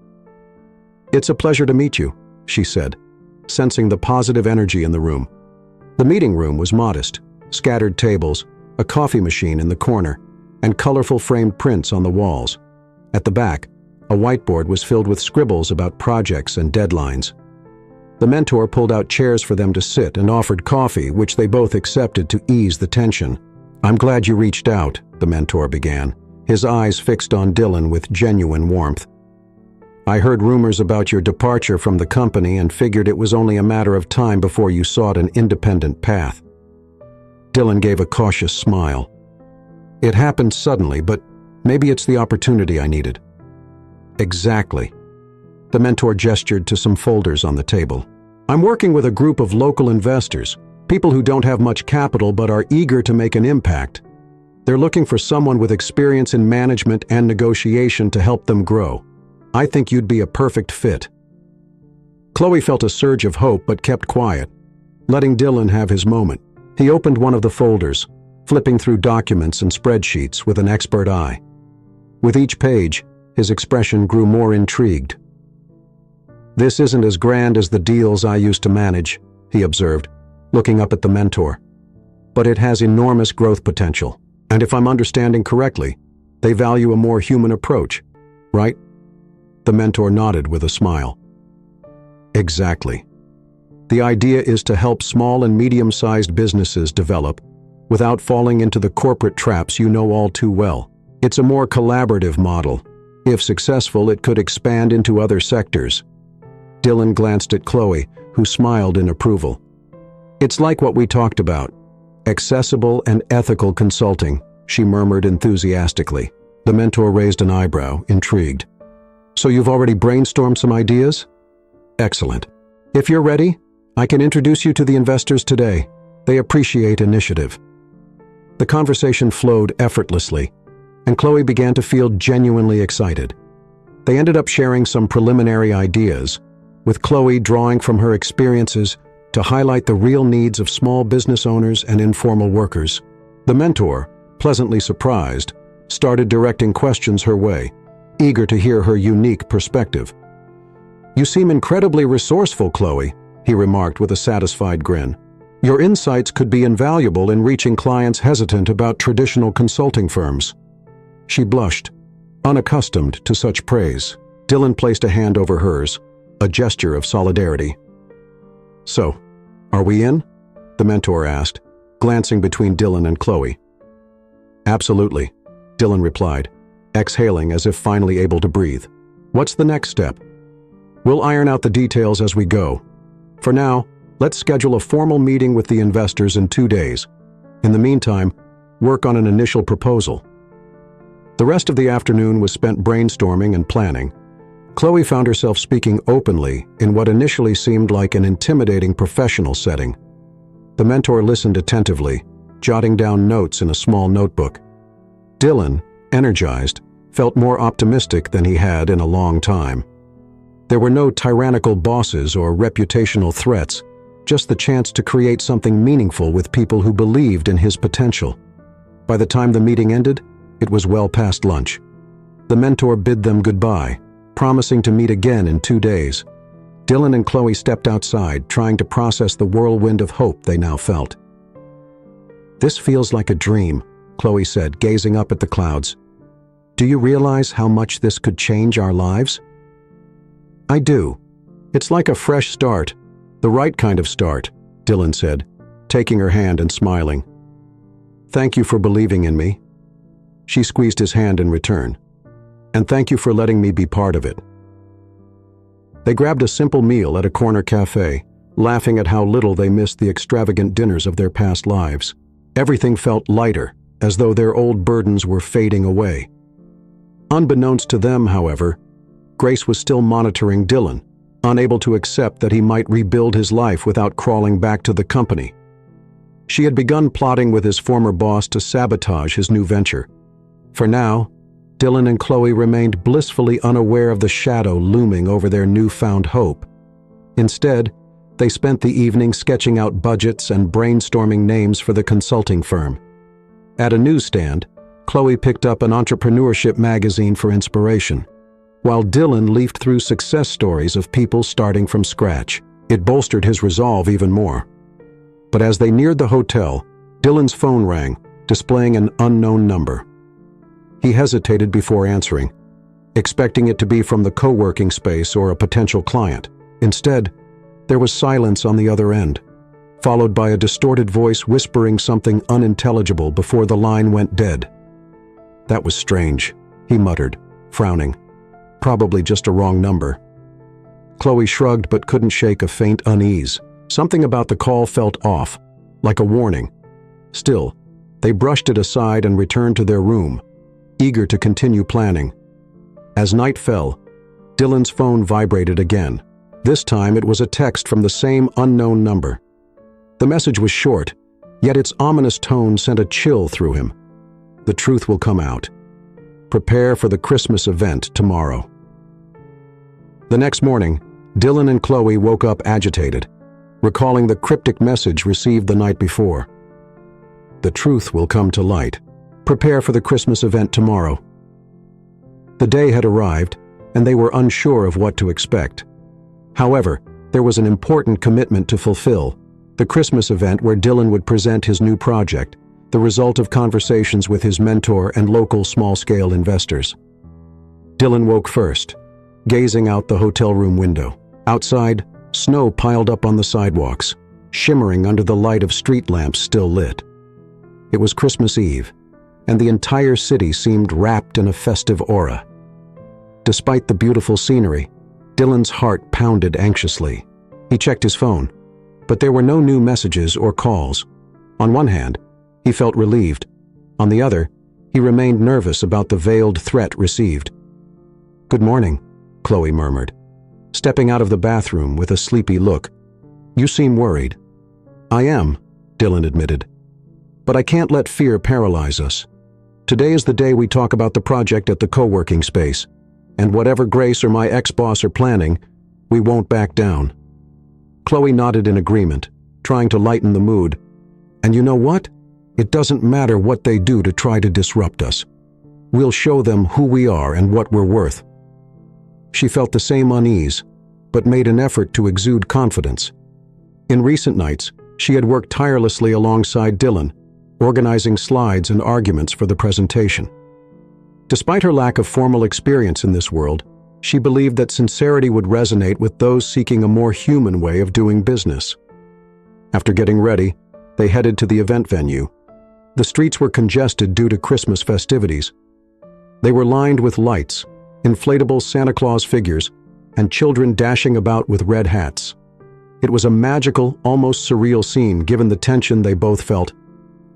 "It's a pleasure to meet you," she said, sensing the positive energy in the room. The meeting room was modest, scattered tables, a coffee machine in the corner, and colorful framed prints on the walls. At the back, A whiteboard was filled with scribbles about projects and deadlines. The mentor pulled out chairs for them to sit and offered coffee, which they both accepted to ease the tension. "I'm glad you reached out," the mentor began, his eyes fixed on Dylan with genuine warmth. "I heard rumors about your departure from the company and figured it was only a matter of time before you sought an independent path." Dylan gave a cautious smile. "It happened suddenly, but maybe it's the opportunity I needed." "Exactly." The mentor gestured to some folders on the table. "I'm working with a group of local investors, people who don't have much capital but are eager to make an impact. They're looking for someone with experience in management and negotiation to help them grow. I think you'd be a perfect fit." Chloe felt a surge of hope but kept quiet, letting Dylan have his moment. He opened one of the folders, flipping through documents and spreadsheets with an expert eye. With each page, his expression grew more intrigued. "This isn't as grand as the deals I used to manage," he observed, looking up at the mentor. "But it has enormous growth potential. And if I'm understanding correctly, they value a more human approach, right?" The mentor nodded with a smile. "Exactly. The idea is to help small and medium-sized businesses develop without falling into the corporate traps you know all too well. It's a more collaborative model. If successful, it could expand into other sectors." Dylan glanced at Chloe, who smiled in approval. "It's like what we talked about. Accessible and ethical consulting," she murmured enthusiastically. The mentor raised an eyebrow, intrigued. "So you've already brainstormed some ideas? Excellent. If you're ready, I can introduce you to the investors today. They appreciate initiative." The conversation flowed effortlessly, and Chloe began to feel genuinely excited. They ended up sharing some preliminary ideas, with Chloe drawing from her experiences to highlight the real needs of small business owners and informal workers. The mentor, pleasantly surprised, started directing questions her way, eager to hear her unique perspective. "You seem incredibly resourceful, Chloe," he remarked with a satisfied grin. "Your insights could be invaluable in reaching clients hesitant about traditional consulting firms." She blushed, unaccustomed to such praise. Dylan placed a hand over hers, a gesture of solidarity. "So, are we in?" the mentor asked, glancing between Dylan and Chloe. "Absolutely," Dylan replied, exhaling as if finally able to breathe. "What's the next step?" "We'll iron out the details as we go. For now, let's schedule a formal meeting with the investors in 2 days. In the meantime, work on an initial proposal." The rest of the afternoon was spent brainstorming and planning. Chloe found herself speaking openly in what initially seemed like an intimidating professional setting. The mentor listened attentively, jotting down notes in a small notebook. Dylan, energized, felt more optimistic than he had in a long time. There were no tyrannical bosses or reputational threats, just the chance to create something meaningful with people who believed in his potential. By the time the meeting ended, it was well past lunch. The mentor bid them goodbye, promising to meet again in 2 days. Dylan and Chloe stepped outside, trying to process the whirlwind of hope they now felt. "This feels like a dream," Chloe said, gazing up at the clouds. "Do you realize how much this could change our lives?" "I do. It's like a fresh start, the right kind of start," Dylan said, taking her hand and smiling. "Thank you for believing in me." She squeezed his hand in return. "And thank you for letting me be part of it." They grabbed a simple meal at a corner cafe, laughing at how little they missed the extravagant dinners of their past lives. Everything felt lighter, as though their old burdens were fading away. Unbeknownst to them, however, Grace was still monitoring Dylan, unable to accept that he might rebuild his life without crawling back to the company. She had begun plotting with his former boss to sabotage his new venture. For now, Dylan and Chloe remained blissfully unaware of the shadow looming over their newfound hope. Instead, they spent the evening sketching out budgets and brainstorming names for the consulting firm. At a newsstand, Chloe picked up an entrepreneurship magazine for inspiration, while Dylan leafed through success stories of people starting from scratch. It bolstered his resolve even more. But as they neared the hotel, Dylan's phone rang, displaying an unknown number. He hesitated before answering. expecting it to be from the co-working space or a potential client. Instead, there was silence on the other end, followed by a distorted voice whispering something unintelligible before the line went dead. "That was strange," he muttered, frowning. "Probably just a wrong number." Chloe shrugged but couldn't shake a faint unease. Something about the call felt off, like a warning. Still, they brushed it aside and returned to their room, eager to continue planning. As night fell, Dylan's phone vibrated again. This time it was a text from the same unknown number. The message was short, yet its ominous tone sent a chill through him. "The truth will come out. Prepare for the Christmas event tomorrow." The next morning, Dylan and Chloe woke up agitated, recalling the cryptic message received the night before. "The truth will come to light. Prepare for the Christmas event tomorrow." The day had arrived, and they were unsure of what to expect. However, there was an important commitment to fulfill: the Christmas event where Dylan would present his new project, the result of conversations with his mentor and local small-scale investors. Dylan woke first, gazing out the hotel room window. Outside, snow piled up on the sidewalks, shimmering under the light of street lamps still lit. It was Christmas Eve, and the entire city seemed wrapped in a festive aura. Despite the beautiful scenery, Dylan's heart pounded anxiously. He checked his phone, but there were no new messages or calls. On one hand, he felt relieved. On the other, he remained nervous about the veiled threat received. "Good morning," Chloe murmured, stepping out of the bathroom with a sleepy look. "You seem worried." "I am," Dylan admitted. "But I can't let fear paralyze us. Today is the day we talk about the project at the co-working space, and whatever Grace or my ex-boss are planning, we won't back down." Chloe nodded in agreement, trying to lighten the mood. "And you know what? It doesn't matter what they do to try to disrupt us. We'll show them who we are and what we're worth." She felt the same unease, but made an effort to exude confidence. In recent nights, she had worked tirelessly alongside Dylan, organizing slides and arguments for the presentation. Despite her lack of formal experience in this world, she believed that sincerity would resonate with those seeking a more human way of doing business. After getting ready, they headed to the event venue. The streets were congested due to Christmas festivities. They were lined with lights, inflatable Santa Claus figures, and children dashing about with red hats. It was a magical, almost surreal scene given the tension they both felt.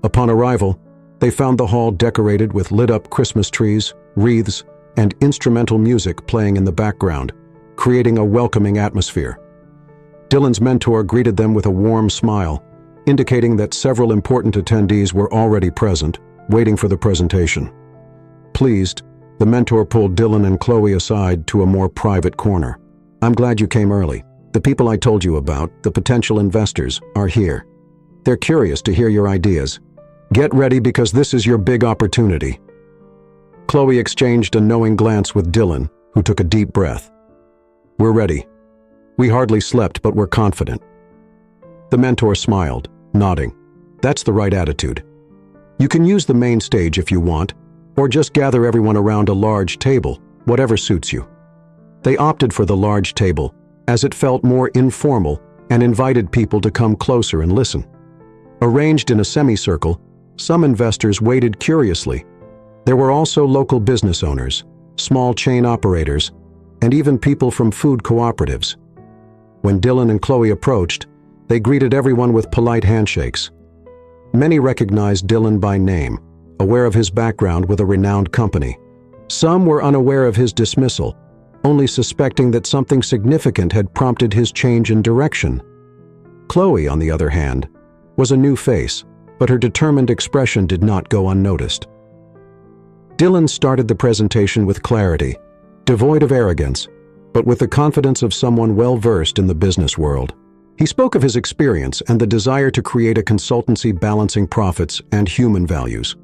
Upon arrival, they found the hall decorated with lit-up Christmas trees, wreaths, and instrumental music playing in the background, creating a welcoming atmosphere. Dylan's mentor greeted them with a warm smile, indicating that several important attendees were already present, waiting for the presentation. Pleased, the mentor pulled Dylan and Chloe aside to a more private corner. "I'm glad you came early. The people I told you about, the potential investors, are here. They're curious to hear your ideas. Get ready because this is your big opportunity." Chloe exchanged a knowing glance with Dylan, who took a deep breath. "We're ready. We hardly slept, but we're confident." The mentor smiled, nodding. "That's the right attitude. You can use the main stage if you want, or just gather everyone around a large table, whatever suits you." They opted for the large table, as it felt more informal and invited people to come closer and listen. Arranged in a semicircle, some investors waited curiously. There were also local business owners, small chain operators, and even people from food cooperatives. When Dylan and Chloe approached, they greeted everyone with polite handshakes. Many recognized Dylan by name, aware of his background with a renowned company. Some were unaware of his dismissal, only suspecting that something significant had prompted his change in direction. Chloe, on the other hand, was a new face, but her determined expression did not go unnoticed. Dylan started the presentation with clarity, devoid of arrogance, but with the confidence of someone well-versed in the business world. He spoke of his experience and the desire to create a consultancy balancing profits and human values.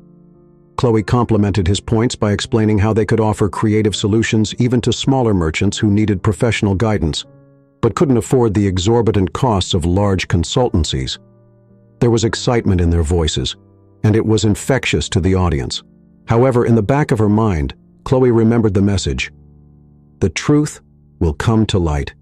Chloe complimented his points by explaining how they could offer creative solutions even to smaller merchants who needed professional guidance, but couldn't afford the exorbitant costs of large consultancies. There was excitement in their voices, and it was infectious to the audience. However, in the back of her mind, Chloe remembered the message: the truth will come to light.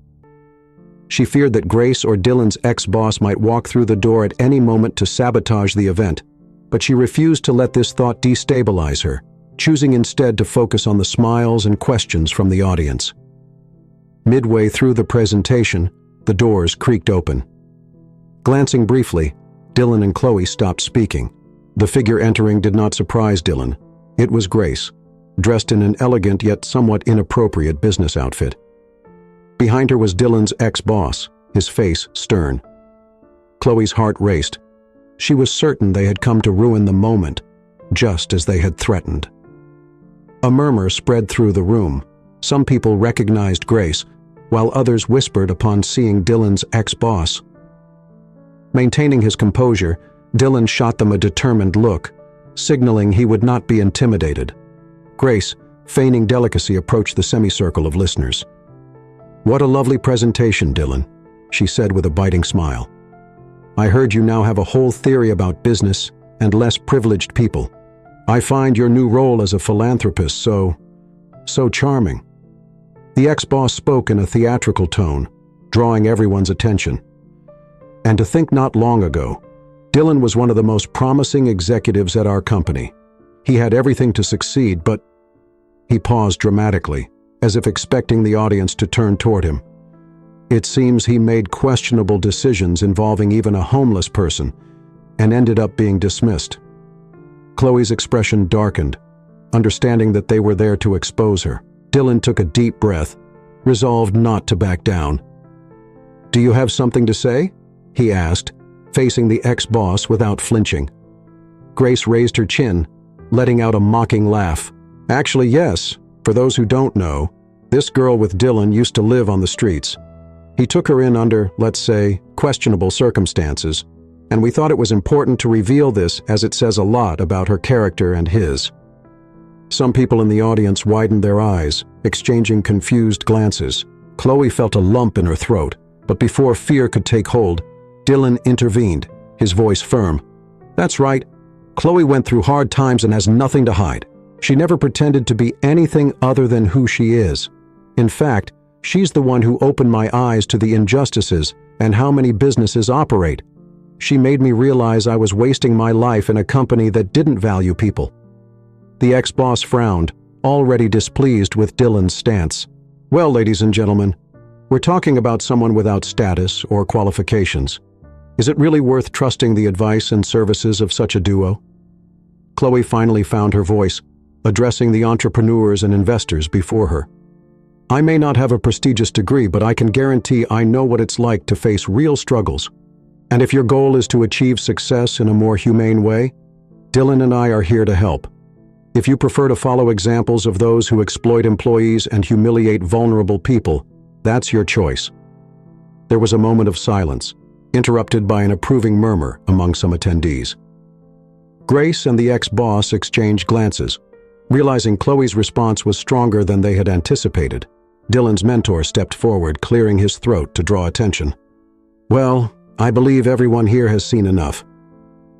She feared that Grace or Dylan's ex-boss might walk through the door at any moment to sabotage the event, but she refused to let this thought destabilize her, choosing instead to focus on the smiles and questions from the audience. Midway through the presentation, the doors creaked open. Glancing briefly, Dylan and Chloe stopped speaking. The figure entering did not surprise Dylan. It was Grace, dressed in an elegant yet somewhat inappropriate business outfit. Behind her was Dylan's ex-boss, his face stern. Chloe's heart raced. She was certain they had come to ruin the moment, just as they had threatened. A murmur spread through the room. Some people recognized Grace, while others whispered upon seeing Dylan's ex-boss. Maintaining his composure, Dylan shot them a determined look, signaling he would not be intimidated. Grace, feigning delicacy, approached the semicircle of listeners. "What a lovely presentation, Dylan," she said with a biting smile. "I heard you now have a whole theory about business and less privileged people. I find your new role as a philanthropist so charming." The ex-boss spoke in a theatrical tone, drawing everyone's attention. "And to think not long ago, Dylan was one of the most promising executives at our company. He had everything to succeed, but—" He paused dramatically, as if expecting the audience to turn toward him. "It seems he made questionable decisions involving even a homeless person, and ended up being dismissed." Chloe's expression darkened, understanding that they were there to expose her. Dylan took a deep breath, resolved not to back down. "Do you have something to say?" he asked, facing the ex-boss without flinching. Grace raised her chin, letting out a mocking laugh. "Actually, yes. For those who don't know, this girl with Dylan used to live on the streets. He took her in under, let's say, questionable circumstances, and we thought it was important to reveal this as it says a lot about her character and his." Some people in the audience widened their eyes, exchanging confused glances. Chloe felt a lump in her throat, but before fear could take hold, Dylan intervened, his voice firm. "That's right. Chloe went through hard times and has nothing to hide. She never pretended to be anything other than who she is. In fact, she's the one who opened my eyes to the injustices and how many businesses operate. She made me realize I was wasting my life in a company that didn't value people." The ex-boss frowned, already displeased with Dylan's stance. "Well, ladies and gentlemen, we're talking about someone without status or qualifications. Is it really worth trusting the advice and services of such a duo?" Chloe finally found her voice, addressing the entrepreneurs and investors before her. "I may not have a prestigious degree, but I can guarantee I know what it's like to face real struggles. And if your goal is to achieve success in a more humane way, Dylan and I are here to help. If you prefer to follow examples of those who exploit employees and humiliate vulnerable people, that's your choice." There was a moment of silence, interrupted by an approving murmur among some attendees. Grace and the ex-boss exchanged glances. Realizing Chloe's response was stronger than they had anticipated, Dylan's mentor stepped forward, clearing his throat to draw attention. "Well, I believe everyone here has seen enough.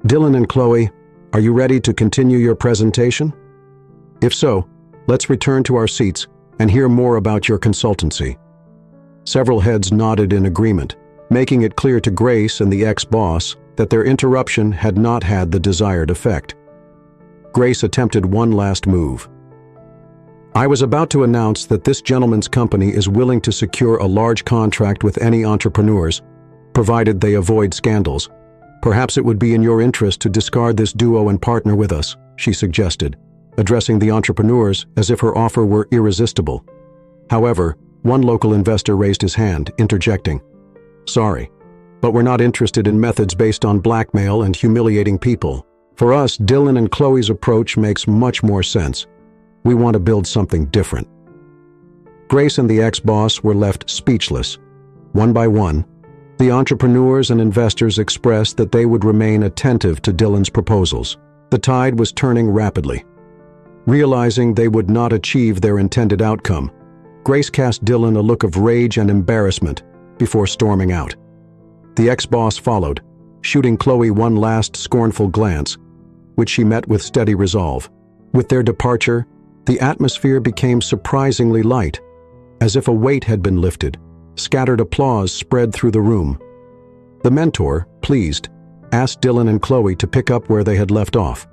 Dylan and Chloe, are you ready to continue your presentation? If so, let's return to our seats and hear more about your consultancy." Several heads nodded in agreement, making it clear to Grace and the ex-boss that their interruption had not had the desired effect. Grace attempted one last move. "I was about to announce that this gentleman's company is willing to secure a large contract with any entrepreneurs, provided they avoid scandals. Perhaps it would be in your interest to discard this duo and partner with us," she suggested, addressing the entrepreneurs as if her offer were irresistible. However, one local investor raised his hand, interjecting, "Sorry, but we're not interested in methods based on blackmail and humiliating people. For us, Dylan and Chloe's approach makes much more sense. We want to build something different." Grace and the ex-boss were left speechless. One by one, the entrepreneurs and investors expressed that they would remain attentive to Dylan's proposals. The tide was turning rapidly. Realizing they would not achieve their intended outcome, Grace cast Dylan a look of rage and embarrassment before storming out. The ex-boss followed, shooting Chloe one last scornful glance, which she met with steady resolve. With their departure, the atmosphere became surprisingly light. As if a weight had been lifted, scattered applause spread through the room. The mentor, pleased, asked Dylan and Chloe to pick up where they had left off.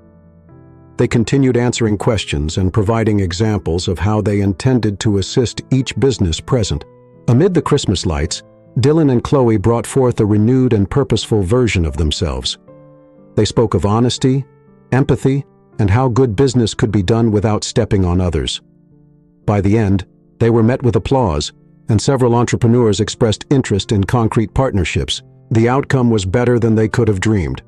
They continued answering questions and providing examples of how they intended to assist each business present. Amid the Christmas lights, Dylan and Chloe brought forth a renewed and purposeful version of themselves. They spoke of honesty, empathy, and how good business could be done without stepping on others. By the end, they were met with applause, and several entrepreneurs expressed interest in concrete partnerships. The outcome was better than they could have dreamed.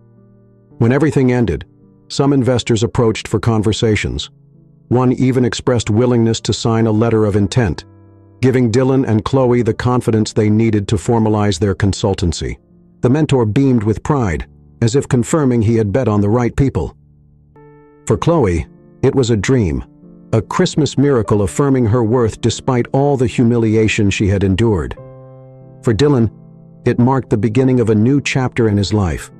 When everything ended, some investors approached for conversations. One even expressed willingness to sign a letter of intent, giving Dylan and Chloe the confidence they needed to formalize their consultancy. The mentor beamed with pride, as if confirming he had bet on the right people. For Chloe, it was a dream, a Christmas miracle affirming her worth despite all the humiliation she had endured. For Dylan, it marked the beginning of a new chapter in his life,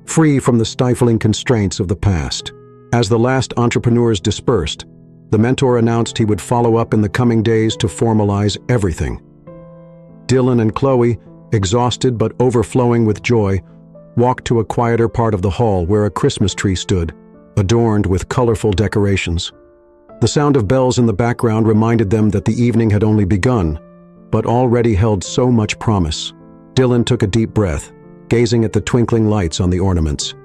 free from the stifling constraints of the past. As the last entrepreneurs dispersed, the mentor announced he would follow up in the coming days to formalize everything. Dylan and Chloe, exhausted but overflowing with joy, walked to a quieter part of the hall where a Christmas tree stood, adorned with colorful decorations. The sound of bells in the background reminded them that the evening had only begun, but already held so much promise. Dylan took a deep breath, gazing at the twinkling lights on the ornaments.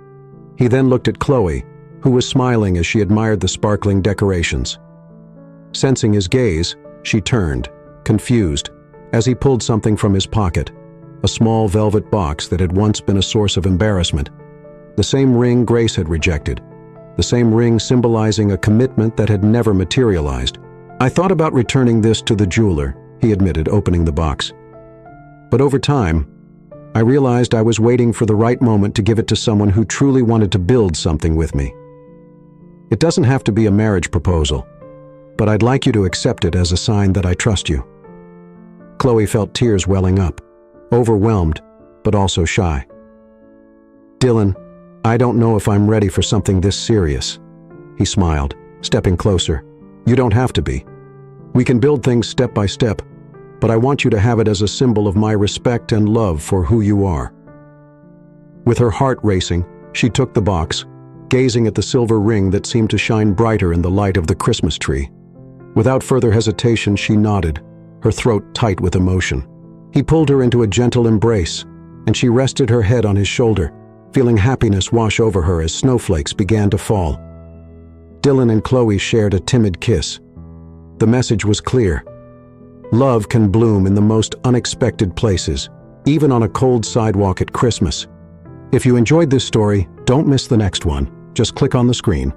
He then looked at Chloe, who was smiling as she admired the sparkling decorations. Sensing his gaze, she turned, confused, as he pulled something from his pocket, a small velvet box that had once been a source of embarrassment. The same ring Grace had rejected, the same ring symbolizing a commitment that had never materialized. "I thought about returning this to the jeweler," he admitted, opening the box. "But over time, I realized I was waiting for the right moment to give it to someone who truly wanted to build something with me. It doesn't have to be a marriage proposal, but I'd like you to accept it as a sign that I trust you." Chloe felt tears welling up, overwhelmed, but also shy. "Dylan, I don't know if I'm ready for something this serious," he smiled, stepping closer. "You don't have to be. We can build things step by step, but I want you to have it as a symbol of my respect and love for who you are." With her heart racing, she took the box, gazing at the silver ring that seemed to shine brighter in the light of the Christmas tree. Without further hesitation, she nodded, her throat tight with emotion. He pulled her into a gentle embrace, and she rested her head on his shoulder, feeling happiness wash over her as snowflakes began to fall. Dylan and Chloe shared a timid kiss. The message was clear. Love can bloom in the most unexpected places, even on a cold sidewalk at Christmas. If you enjoyed this story, don't miss the next one. Just click on the screen.